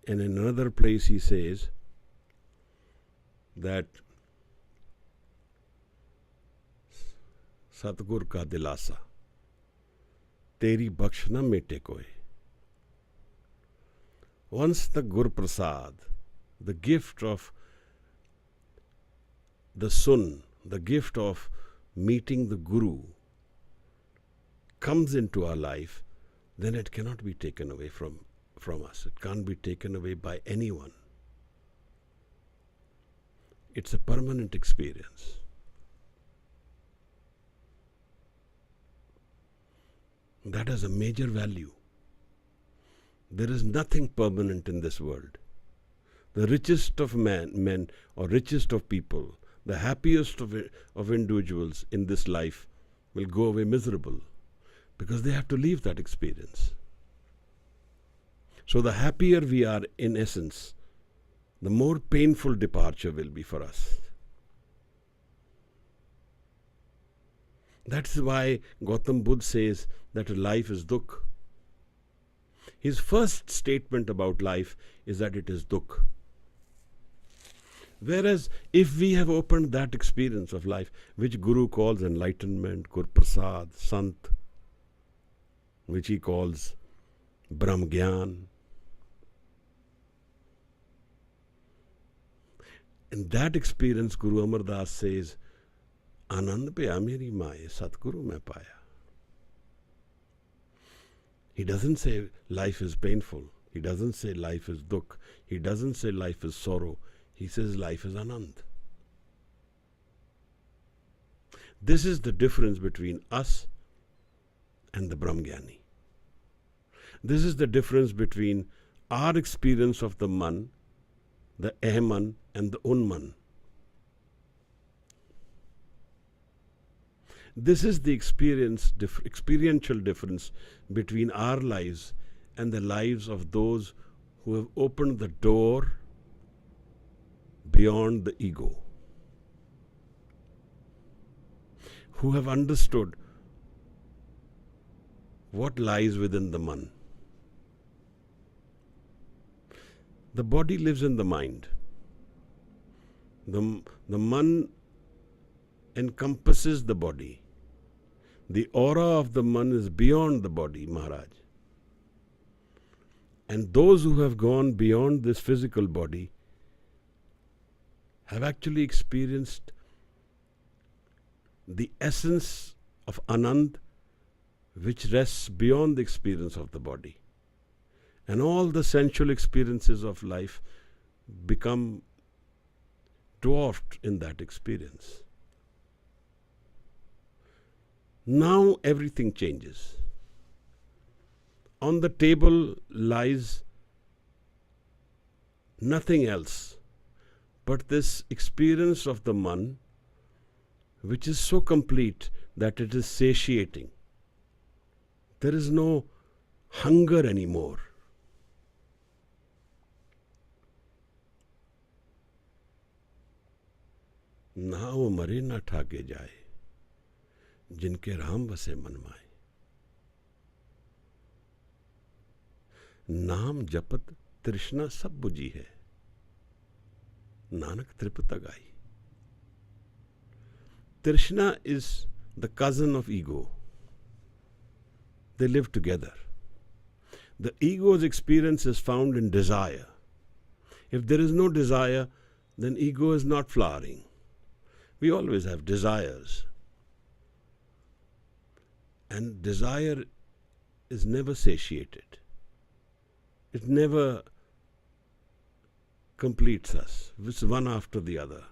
And in another place he says that सतगुर का दिलासा, तेरी बख्श न मेटे कोई. Once the Gur Prasad, the gift of the Sun, the gift of meeting the Guru, comes into our life, then it cannot be taken away from us. It can't be taken away by anyone. It's a permanent experience. That has a major value. There is nothing permanent in this world. The richest of men or richest of people, the happiest of individuals in this life will go away miserable because they have to leave that experience. So the happier we are in essence, the more painful departure will be for us. That's why Gautam Buddha says that life is dukh. His first statement about life is that it is dukh. Whereas if we have opened that experience of life, which Guru calls enlightenment, Gur Prasad, Sant, which he calls Brahm Gyan, in that experience Guru Amar Das says, Anand paya meri maaye, Satguru mein paya. He doesn't say life is painful. He doesn't say life is dukh. He doesn't say life is sorrow. He says life is Anand. This is the difference between us and the Brahmgyani. This is the difference between our experience of the Man, the Ahman, and the Unman. This is the experiential difference between our lives and the lives of those who have opened the door beyond the ego, who have understood what lies within the Man. The body lives in the mind. The Man encompasses the body. The aura of the Man is beyond the body, Maharaj. And those who have gone beyond this physical body have actually experienced the essence of Anand, which rests beyond the experience of the body. And all the sensual experiences of life become dwarfed in that experience. Now everything changes. On the table lies nothing else but this experience of the Man, which is so complete that it is satiating. There is no hunger anymore. ना वो मरे ना ठाके जाए जिनके राम बसे मन माए. नाम जपत तृष्णा सब बुझी है, नानक तृप्त गाई. Trishna is the cousin of ego. They live together. The ego's experience is found in desire. If there is no desire, then ego is not flowering. We always have desires. And desire is never satiated. It never completes us. It's one after the other.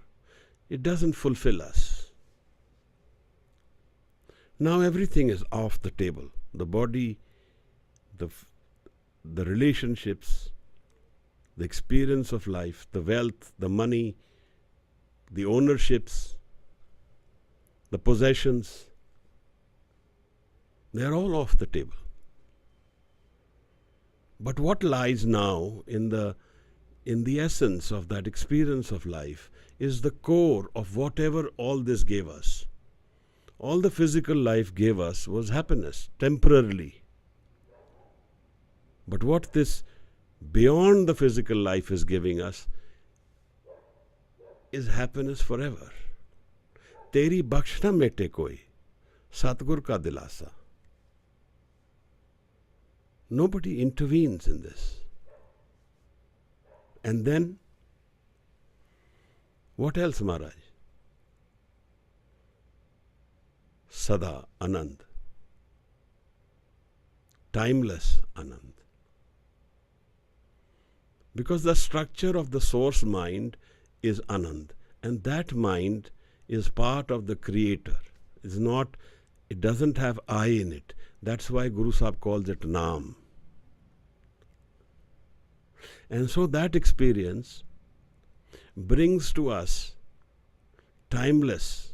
It doesn't fulfill us. Now everything is off the table. The body, the relationships, the experience of life, the wealth, the money, the ownerships, the possessions, they are all off the table. But what lies now in the essence of that experience of life is the core of whatever all this gave us. All the physical life gave us was happiness, temporarily. But what this beyond the physical life is giving us is happiness forever. Teri baksh na mete koi. Satgur ka dilasa. Nobody intervenes in this. And then, what else, Maharaj? Sada Anand. Timeless Anand. Because the structure of the source mind is Anand, and that mind is part of the Creator. It doesn't have I in it. That's why Guru Sahib calls it Naam. And so that experience brings to us timeless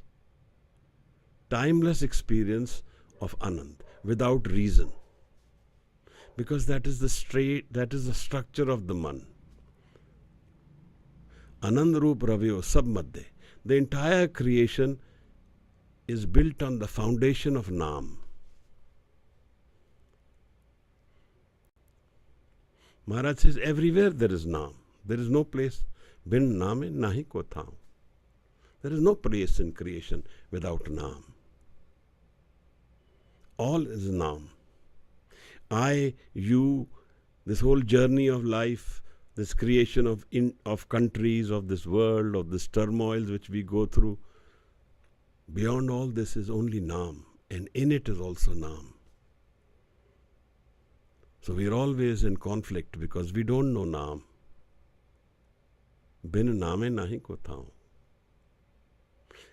experience of Anand without reason. Because that is the structure of the man. Anand Roop Ravyo Sab Madde. The entire creation is built on the foundation of Naam. Maharaj says everywhere there is Naam. There is no place. Bin Naame nahi ko thaam. There is no place in creation without Naam. All is Naam. I, you, this whole journey of life, this creation of countries, of this world, of this turmoils which we go through, beyond all this is only Naam, and in it is also Naam. So we are always in conflict because we don't know Naam. Bin Naame nahi ko thaun.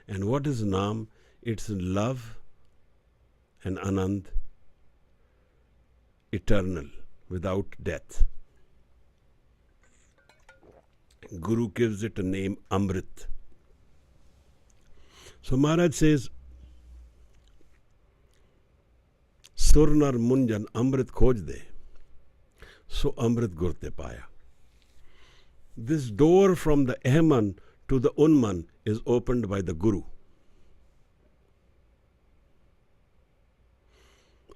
And what is Naam? It's love and Anand, eternal, without death. Guru gives it a name, Amrit. So Maharaj says, Surnar Munjan Amrit khoj de. So Amrit Gurte Paya. This door from the Ahman to the Unman is opened by the Guru.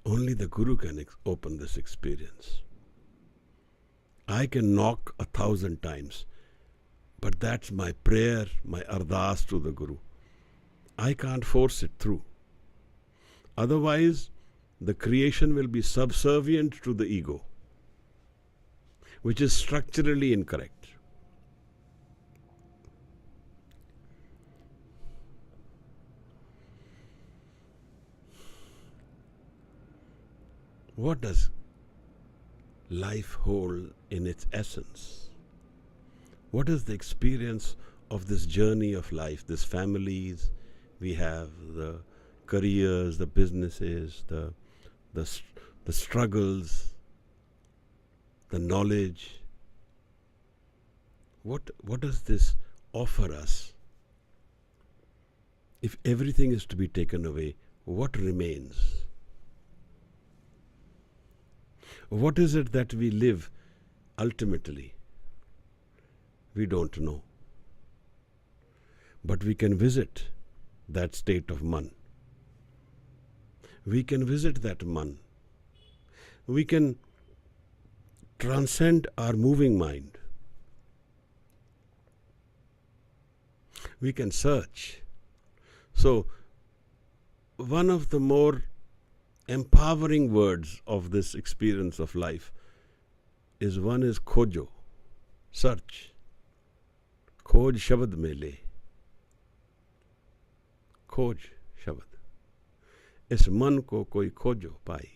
Only the Guru can open this experience. I can knock 1,000 times, but that's my prayer, my ardas to the Guru. I can't force it through. Otherwise, the creation will be subservient to the ego, which is structurally incorrect. What does life hold in its essence? What is the experience of this journey of life, these families we have, the careers, the businesses, the struggles, the knowledge? What does this offer us? If everything is to be taken away, what remains? What is it that we live ultimately? We don't know. But we can visit that state of man. We can visit that man. We can transcend our moving mind. We can search. So, one of the more empowering words of this experience of life is khojo, search. Khoj Shabad mein le. Khoj Shabad. Is man ko koi khojo pai.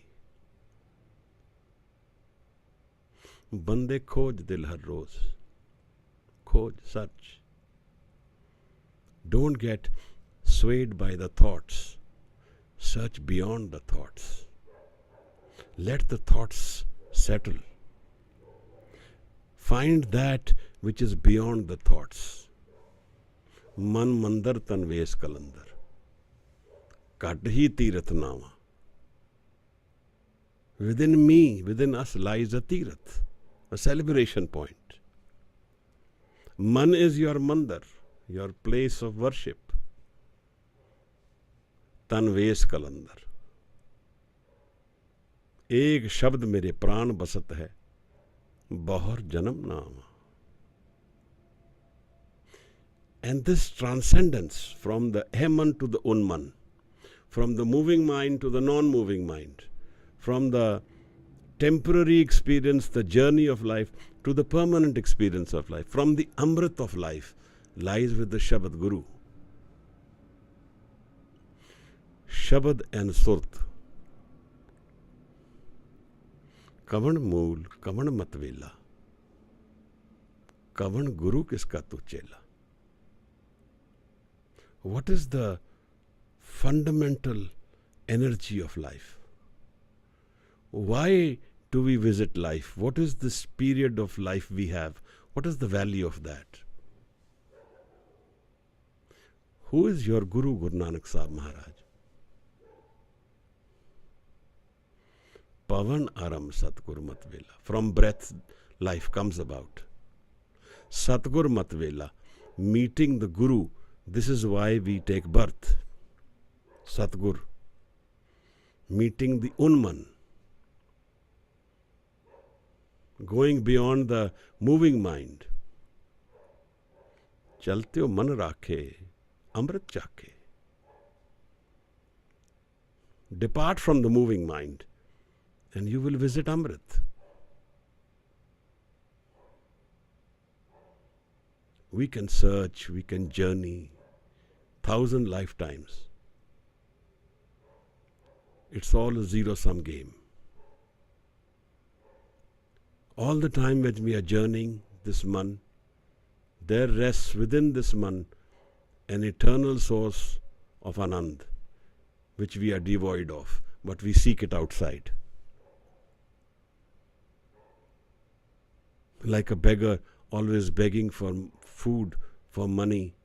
Bande khoj dil har roz. Khoj, search. Don't get swayed by the thoughts. Search beyond the thoughts. Let the thoughts settle. Find that which is beyond the thoughts. Man mandar tanves kalandar. Kadhi tirath nama. Within me, within us lies a tirath, a celebration point. Man is your mandar, your place of worship. Tanvesh कलंदर एक शब्द मेरे प्राण बसत है बहुर जन्म नाम. And this transcendence from the Heman to the Unman, from the moving mind to the non-moving mind, from the temporary experience, the journey of life, to the permanent experience of life, from the Amrit of life, lies with the Shabad Guru. Shabad and Surt. Kavan Mool, Kavan Matvela. Kavan Guru kiska tu chela. What is the fundamental energy of life? Why do we visit life? What is this period of life we have? What is the value of that? Who is your Guru, Guru Nanak Sahib Maharaj? Pavan Aram Satgur Matvela. From breath, life comes about. Satgur Matvela, meeting the Guru. This is why we take birth. Satgur. Meeting the Unman. Going beyond the moving mind. Chalte ho man rakhe, amrit chakhe. Depart from the moving mind and you will visit Amrit. We can search, we can journey 1,000 lifetimes. It's all a zero-sum game. All the time when we are journeying this man, there rests within this man an eternal source of Anand, which we are devoid of, but we seek it outside. Like a beggar always begging for food, for money,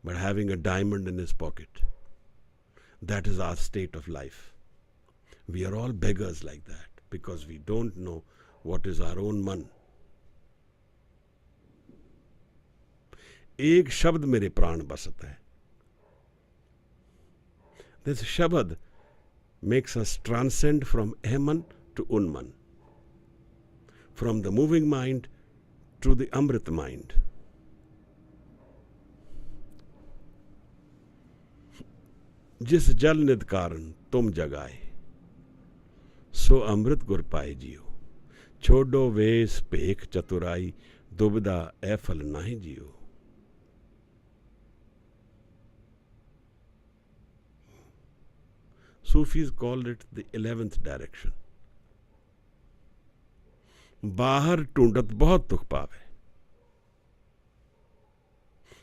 but having a diamond in his pocket. That is our state of life. We are all beggars like that because we don't know what is our own man. एक शब्द मेरे प्राण बसत है. This Shabad makes us transcend from Eman to Unman, from the moving mind to the Amrit mind. जिस जल निध कारण तुम जगाए, सो अमृत गुर पाए जियो. छोड़ो वेश पेख चतुराई, दुबदा ए फल नाही जियो. Sufis called it the 11th direction. बाहर ढूंढत बहुत दुख पावे.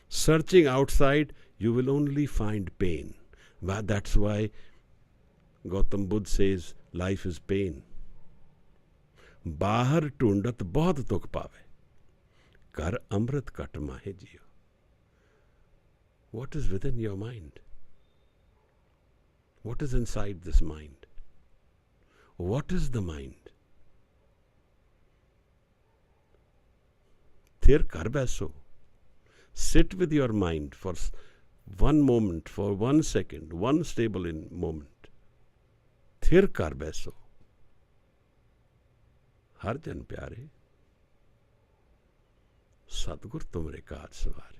Searching outside, you will only find pain. That's why Gautam Buddha says life is pain. बाहर ढूंढत बहुत दुख पावे, कर अमृत कट माहे जियो. What is within your mind? What is inside this mind? What is the mind? Thir kar baiso. Sit with your mind for one moment, for 1 second, one stable moment. Thir kar baiso. हर जन प्यारे, सतगुर तुमरे काज सवारे.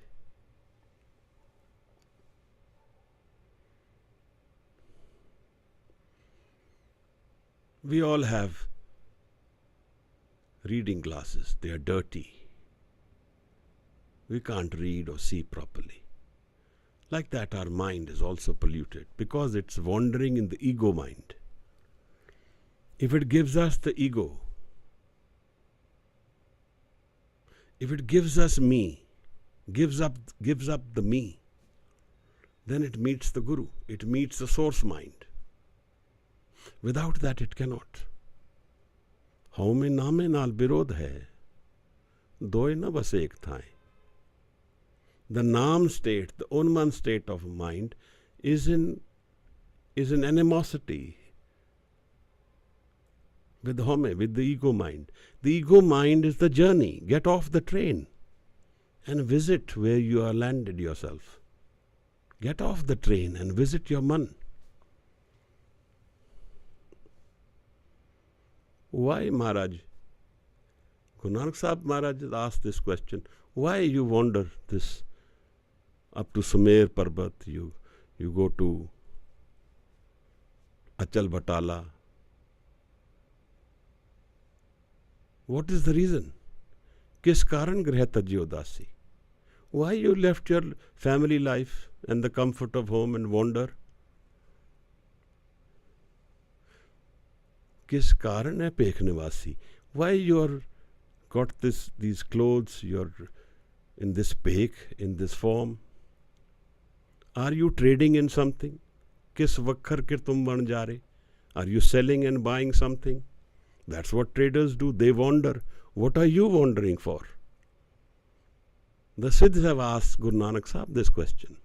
We all have reading glasses. They are dirty. We can't read or see properly. Like that, our mind is also polluted because it's wandering in the ego mind. If it gives us the ego, if it gives us me, gives up the me, then it meets the Guru. It meets the source mind. Without that, it cannot. How mein naame naal birodh hai, doye na bas ek thaye. The Naam state, the Unman state of mind, is in animosity with Home, with the ego mind. The ego mind is the journey. Get off the train and visit where you are landed yourself. Get off the train and visit your man. Why, Maharaj? Guru Nanak Sahib Maharaj asked this question. Why you wander this up to Sumer Parbat? You go to Achal Batala. What is the reason? किस कारण गृह तजी उदासी? Why you left your family life and the comfort of home and wander? किस कारण है पेख निवासी? Why you are got these clothes, you're in this pek, in this form? Are you trading in something? किस वक्खर के तुम बन जा रहे? Are you selling and buying something? That's what traders do. They wander. What are you wandering for? The Siddhs have asked Guru Nanak Sahib this question.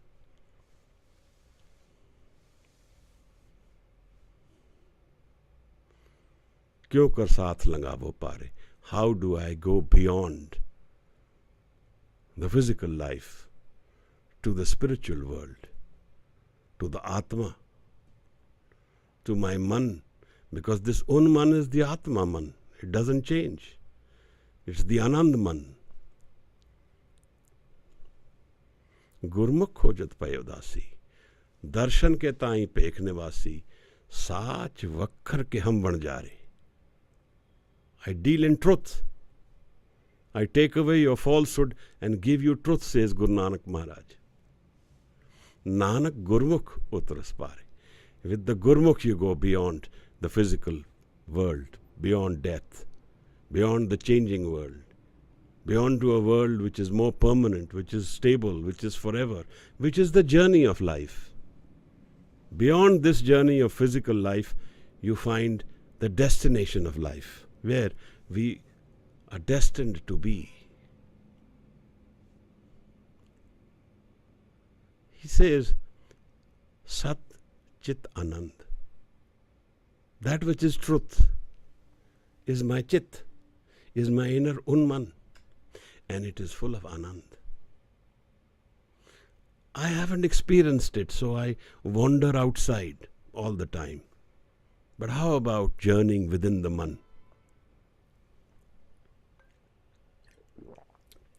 क्यों कर साथ लंगा वो पारे? How do I go beyond the physical life to the spiritual world, to the Atma, to my man? Because this man is the Atma man. It doesn't change. It's the Anand man. गुरमुख खोजत पय उदासी, दर्शन के ताई पेख निवासी, साच वक्खर के हम बन जा रहे. I deal in truth. I take away your falsehood and give you truth, says Guru Nanak Maharaj. Nanak Gurmukh utras pare. With the Gurmukh you go beyond the physical world, beyond death, beyond the changing world, beyond to a world which is more permanent, which is stable, which is forever, which is the journey of life. Beyond this journey of physical life, you find the destination of life, where we are destined to be. He says, Sat Chit Anand. That which is truth is my chit, is my inner unman, and it is full of Anand. I haven't experienced it, so I wander outside all the time. But how about journeying within the man?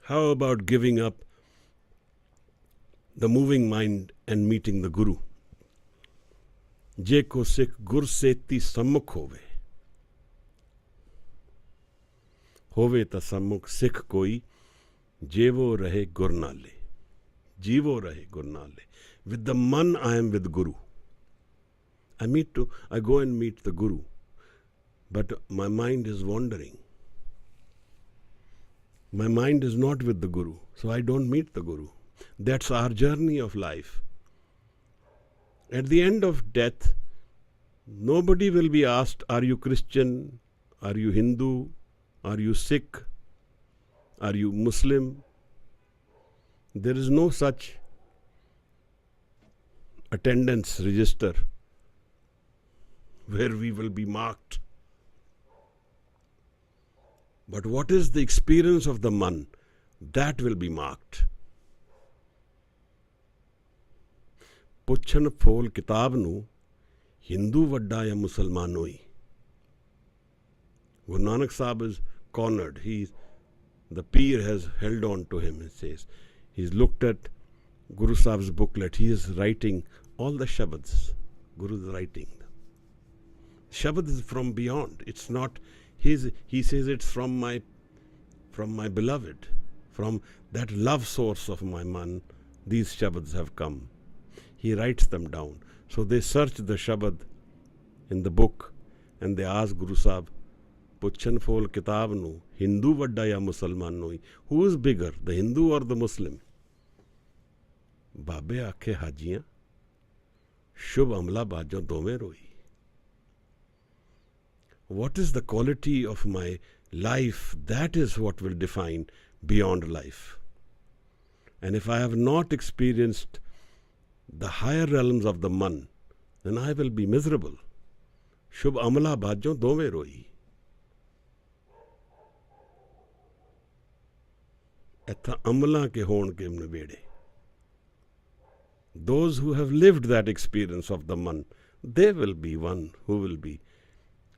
How about giving up the moving mind and meeting the Guru? Je ko sikh gur seti sammukh hove. Hove ta sammukh sikh koi, jevo rahe gur na le. Jeevo rahe gur na le. With the man I am with Guru. I go and meet the Guru, but my mind is wandering. My mind is not with the Guru, so I don't meet the Guru. That's our journey of life. At the end of death, nobody will be asked, are you Christian? Are you Hindu? Are you Sikh? Are you Muslim? There is no such attendance register where we will be marked. But what is the experience of the man? That will be marked. ਪੁੱਛਣ ਫੋਲ ਕਿਤਾਬ ਨੂੰ ਹਿੰਦੂ ਵੱਡਾ ਜਾਂ ਮੁਸਲਮਾਨੋਈ. Guru Nanak Sahib is cornered. The peer has held on to him, it says. He's looked at Guru Sahib's booklet. He is writing all the Shabads. Guru is writing them. Shabad is from beyond. It's not his. He says it's from my beloved, from that love source of my man. These Shabads have come. He writes them down. So they search the Shabad in the book and they ask Guru Sahib, Puchan Fol Kitab nu, Hindu vadda ya Musalman noi. Who is bigger, the Hindu or the Muslim? Babe aakhe hajiyan, Shubh amla bajo dome roi. What is the quality of my life? That is what will define beyond life. And if I have not experienced the higher realms of the man, then I will be miserable. Shubh amla bajo dome roi. Etha amla ke hon ke nvede. Those who have lived that experience of the man, they will be one who will be.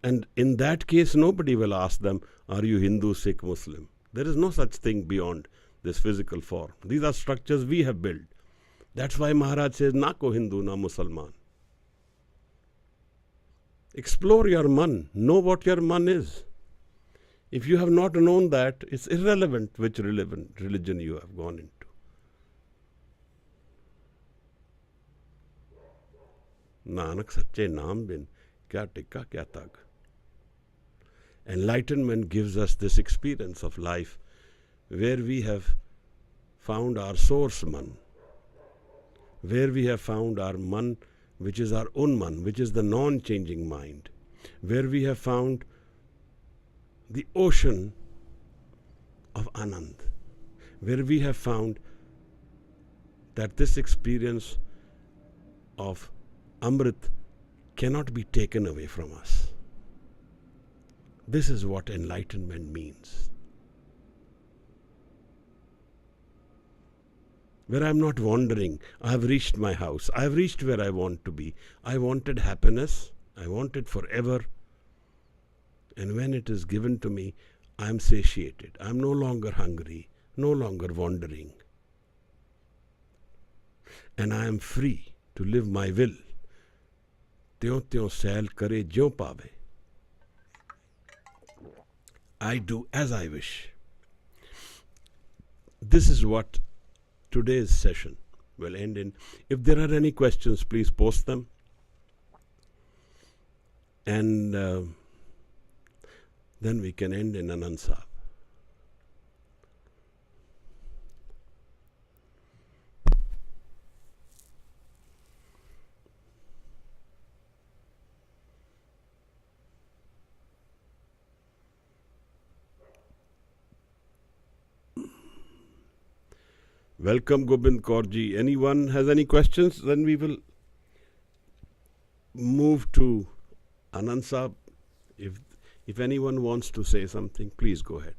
And in that case, nobody will ask them, are you Hindu, Sikh, Muslim? There is no such thing beyond this physical form. These are structures we have built. That's why Maharaj says, na ko Hindu, na Musalman. Explore your man. Know what your man is. If you have not known that, it's irrelevant which religion you have gone into. Nanak sache naam bin, kya tikka, kya tag. Enlightenment gives us this experience of life where we have found our source man, where we have found our man, which is our own man, which is the non-changing mind, where we have found the ocean of Anand, where we have found that this experience of Amrit cannot be taken away from us. This is what enlightenment means. Where I am not wandering, I have reached my house, I have reached where I want to be. I wanted happiness, I want it forever. And when it is given to me, I am satiated. I am no longer hungry, no longer wandering. And I am free to live my will. Tyon tyon sail kare jyon paave. I do as I wish. This is what today's session will end in. If there are any questions, please post them. And then we can end in Anand Sahib. Welcome, Gobind Kaurji. Anyone has any questions? Then we will move to Anand Sahib. If anyone wants to say something, please go ahead.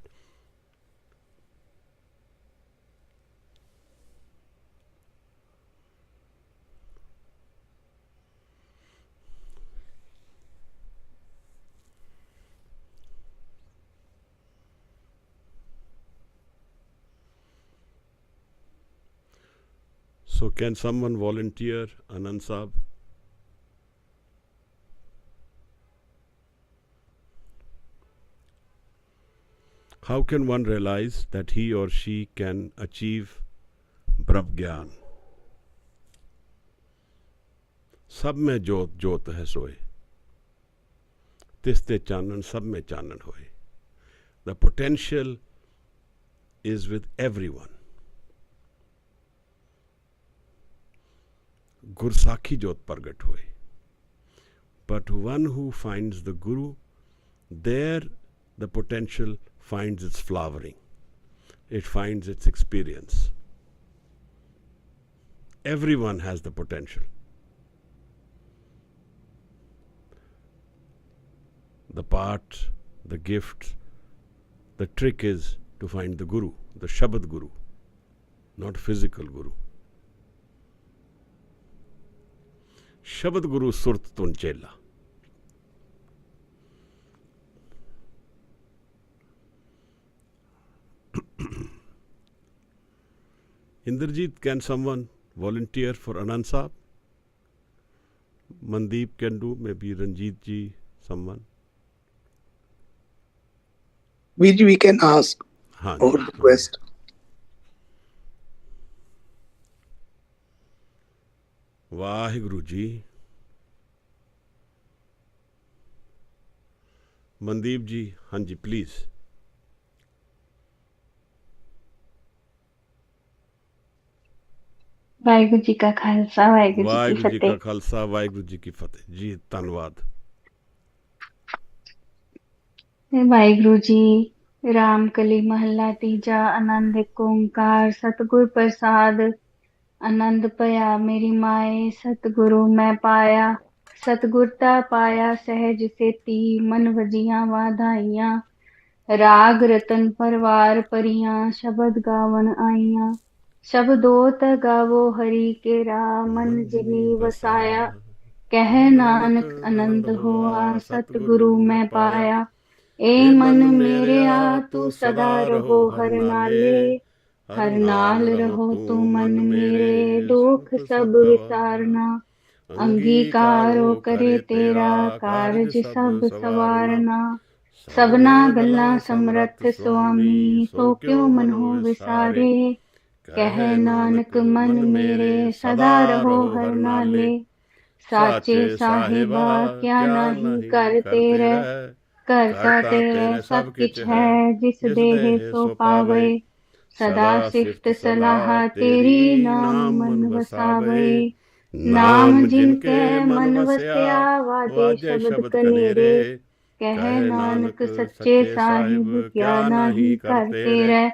So can someone volunteer, Anand Sahib? How can one realize that he or she can achieve Brahma Gyan? सब में जोत जोत है सोए, तिस्ते चानन सब में चानन होए. The potential is with everyone. गुरसाखी जोत प्रगट होए. But one who finds the Guru, there the potential finds its flowering. It finds its experience. Everyone has the potential. The part, the gift, the trick is to find the Guru, the Shabad Guru, not physical Guru. Shabad Guru Surt Tun Chela. Indrajit, can someone volunteer for Anand Sahib? Mandeep can do, maybe Ranjit ji, someone. We can ask or request. Vaheguru ji. Mandeep ji, Hanji, please. Waheguru ji ਕਾ ਖਾਲਸਾ ਵਾਹਿਗੁਰੂ ਜੀ ਕੀ ਵਾਹਿਗੁਰੂ ਜੀ ਕਾ ਫਤਿਹ। ਖਾਲਸਾ ਵਾਹਿਗੁਰੂ ਜੀ ਕੀ ਫਤਿਹ ਜੀ। ਧੰਨਵਾਦ। ਵਾਹਿਗੁਰੂ ਜੀ। ਰਾਮ ਕਲੀ ਮਹੱਲਾ ਤੀਜਾ। ਆਨੰਦ ਏਕ ਓੰਕਾਰ ਸਤਿਗੁਰ ਪ੍ਰਸਾਦ। ਆਨੰਦ ਭਇਆ ਮੇਰੀ ਮਾਏ ਸਤਿਗੁਰੂ ਮੈਂ ਪਾਇਆ। ਸਤਿਗੁਰ ਤਾ ਪਾਇਆ ਸਹਿਜ ਸੇਤੀ ਮਨ ਵਜੀਆਂ ਵਾਧਾਈਆਂ। ਰਾਗ ਰਤਨ ਪਰਵਾਰ ਪਰੀਆਂ ਸ਼ਬਦ ਗਾਵਨ ਆਈਆਂ। शब्दो त गावो हरि केरा मन जिनी वसाया। कह नानक आनंद होआ सतगुरु मैं पाया। ए मन मेरे आ तू सदा रहो हर नाले। हर नाल रहो तू मन मेरे दुख सब विसारना। ਅੰਗੀਕਾਰੋ ਕਰੇ ਤੇਰਾ ਕਾਰਜ ਸਭ ਸਵਾਰਨਾ। ਸਭਨਾ ਗੱਲਾਂ ਸਮਰੱਥ ਸੁਆਮੀ ਸੋ ਕਿਉ ਮਨਹੁ ਵਿਸਾਰੇ। ਕਹਿ ਨਾਨਕ ਮਨ ਮੇਰੇ ਸਦਾ ਰਹੋ ਹਰ ਨਾਲੇ। ਸਾਚੇ ਸਾਹਿਬਾ ਕਿਆ ਨਾਹੀ ਕਰ ਤੇਰੇ। ਕਰਤਾ ਤੇਰੇ ਸਭ ਕਿਛ ਹੈ ਜਿਸ ਦੇਹ ਸੋ ਪਾਵੇ। ਸਦਾ ਸਿਫਤ ਸਲਾਹ ਤੇਰੀ ਨਾਮ ਮਨ ਵਸਾਵੇ। ਨਾਮ ਜਿਨ ਕੇ ਮਨ ਵਸਿਆ ਵਾਜੇ ਸ਼ਬਦ ਕਨੇਰੇ। ਕਹਿ ਨਾਨਕ ਸੱਚੇ ਸਾਹਿਬ ਕਿਆ ਨਾਹੀ ਕਰ ਤੇਰੇ।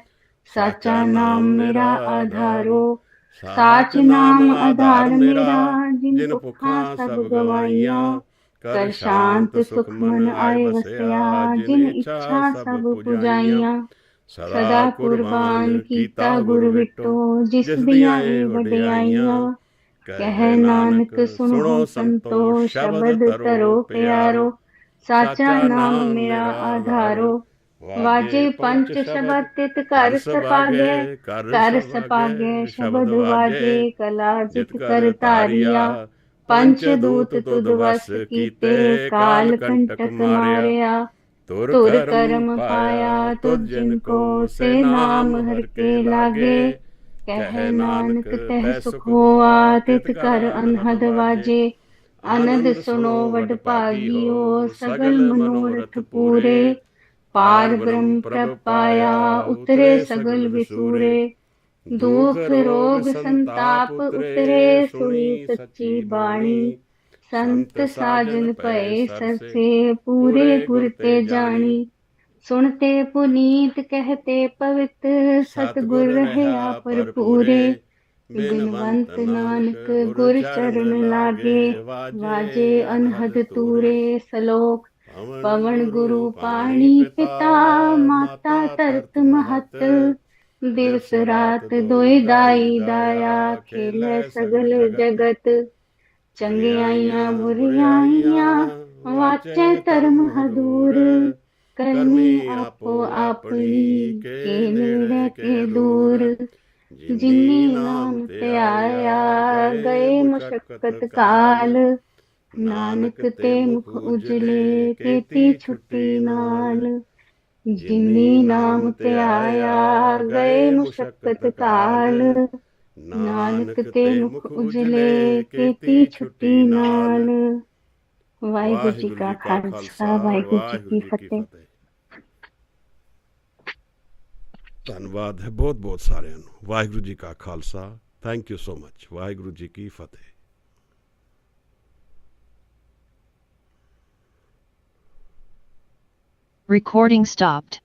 ਸਾਚਾ ਨਾਮ ਮੇਰਾ ਆਧਾਰੋ ਸਾਚ ਨਾਮ ਆਧਾਰ ਮੇਰਾ। ਜਿਨ ਭੁੱਖਾਂ ਸਭ ਗਵਾਈਆਂ ਕਰ ਸ਼ਾਂਤ ਸੁਖ ਮਨ ਆਏ ਵਸਿਆ। ਜਿਨ ਇੱਛਾ ਸਭ ਪੁਜਾਈਆਂ ਸਦਾ ਕੁਰਬਾਨ ਕੀਤਾ ਗੁਰ ਵਿਟੋ। ਜਿਸ ਦੀਆਂ ਇਹ ਵਡਿਆਈਆਂ ਕਹਿ ਨਾਨਕ ਸੁਣੋ ਸੰਤੋ ਸ਼ਬਦ ਧਰੋ ਪਿਆਰੋ। ਸਾਚਾ ਨਾਮ ਮੇਰਾ ਆਧਾਰੋ। ਵਾਜੇ ਪੰਚ ਸ਼ਬਦ ਤਿਤ ਘਰ ਸਪਾਗੇ। ਘਰ ਸਪਾਗੇ ਸ਼ਬਦ ਵਾਜੇ ਕਲਾ ਜਿਤ ਕਰ ਧਾਰਿਆ। ਪੰਚ ਦੂਤ ਤੁਧ ਵਸ ਕੀਤੇ ਕਾਲ ਕੰਟਕ ਮਾਰਿਆ। ਤੁਰ ਕਰਮ ਪਾਇਆ ਤੁਧ ਜਿਨ ਕੋ ਸੇ ਨਾਮ ਹਰ ਕੇ ਲਾਗੇ। ਕਹਿ ਨਾਨਕ ਤਹਿ ਸੁਖ ਹੋਆ ਤਿਤ ਕਰ ਅਨਹਦ ਵਾਜੇ। ਆਨੰਦ ਸੁਨੋ ਵਡ ਭਾਗਿਓ ਸਗਲ ਮਨੋਰਥ ਪੂਰੇ। ਪਾਰ ਬ੍ਰਹਮ ਪ੍ਰਭ ਪਾਇਆ ਉਤਰੇ ਸਗਲ ਵਿਸੂਰੇ। ਦੁਖ ਰੋਗ ਸੰਤਾਪ ਉਤਰੇ ਸੁਣੀ ਸੱਚੀ ਬਾਣੀ। ਸੰਤ ਸਾਜਨ ਭਏ ਸਰਸੇ ਪੂਰੇ ਗੁਰ ਤੇ ਜਾਣੀ। ਸੁਣਤੇ ਪੁਨੀਤ ਕਹਿਤੇ ਪਵਿੱਤ ਸਤਿਗੁਰ ਰਹਿਆ ਭਰਪੂਰੇ। ਬਿਨਵੰਤ ਨਾਨਕ ਗੁਰ ਚਰਨ ਲਾਗੇ ਵਾਜੇ ਅਨਹਦ ਤੂਰੇ। ਸਲੋਕ ਪਵਨ ਗੁਰੂ ਪਾਣੀ ਪਿਤਾ ਮਾਤਾ ਧਰਤ ਮਹਤ। ਦਿਵਸ ਰਾਤ ਦੋਇ ਦਾਈ ਦਾਇਆ ਖੇਲੇ ਸਗਲ ਜਗਤ। ਚੰਗਿਆਈਆਂ ਬੁਰਿਆਈਆਂ ਵਾਚੈ ਧਰਮ ਹਦੂਰ। ਕਰਮੀ ਆਪੋ ਆਪਣੀ ਕੇ ਨੇੜੇ ਕੇ ਦੂਰ। ਜਿਨੀ ਨਾਮ ਧਿਆਇਆ ਗਏ ਮੁਸ਼ੱਕਤ ਕਾਲ। ਨਾਨਕ ਤੇ ਮੁਖ ਉਜਲੇ ਕੀਤੀ ਛੁੱਟੀ ਨਾਲ। ਜਿਨੀ ਨਾਮ ਧਿਆਇਆ ਗਏ ਮੁਸ਼ੱਕਤ ਕਾਲ। ਨਾਨਕ ਤੇ ਮੁਖ ਉਜਲੇ ਕੀਤੀ ਛੁੱਟੀ ਨਾਲ। ਵਾਹਿਗੁਰੂ ਜੀ ਕਾ ਖਾਲਸਾ ਵਾਹਿਗੁਰੂ ਜੀ ਕੀ ਫਤਿਹ। ਧੰਨਵਾਦ ਹੈ ਬਹੁਤ ਬਹੁਤ ਸਾਰਿਆਂ ਨੂੰ। ਵਾਹਿਗੁਰੂ ਜੀ ਕਾ Khalsa. Thank you so much. Waheguru ji Ki Fateh. Recording stopped.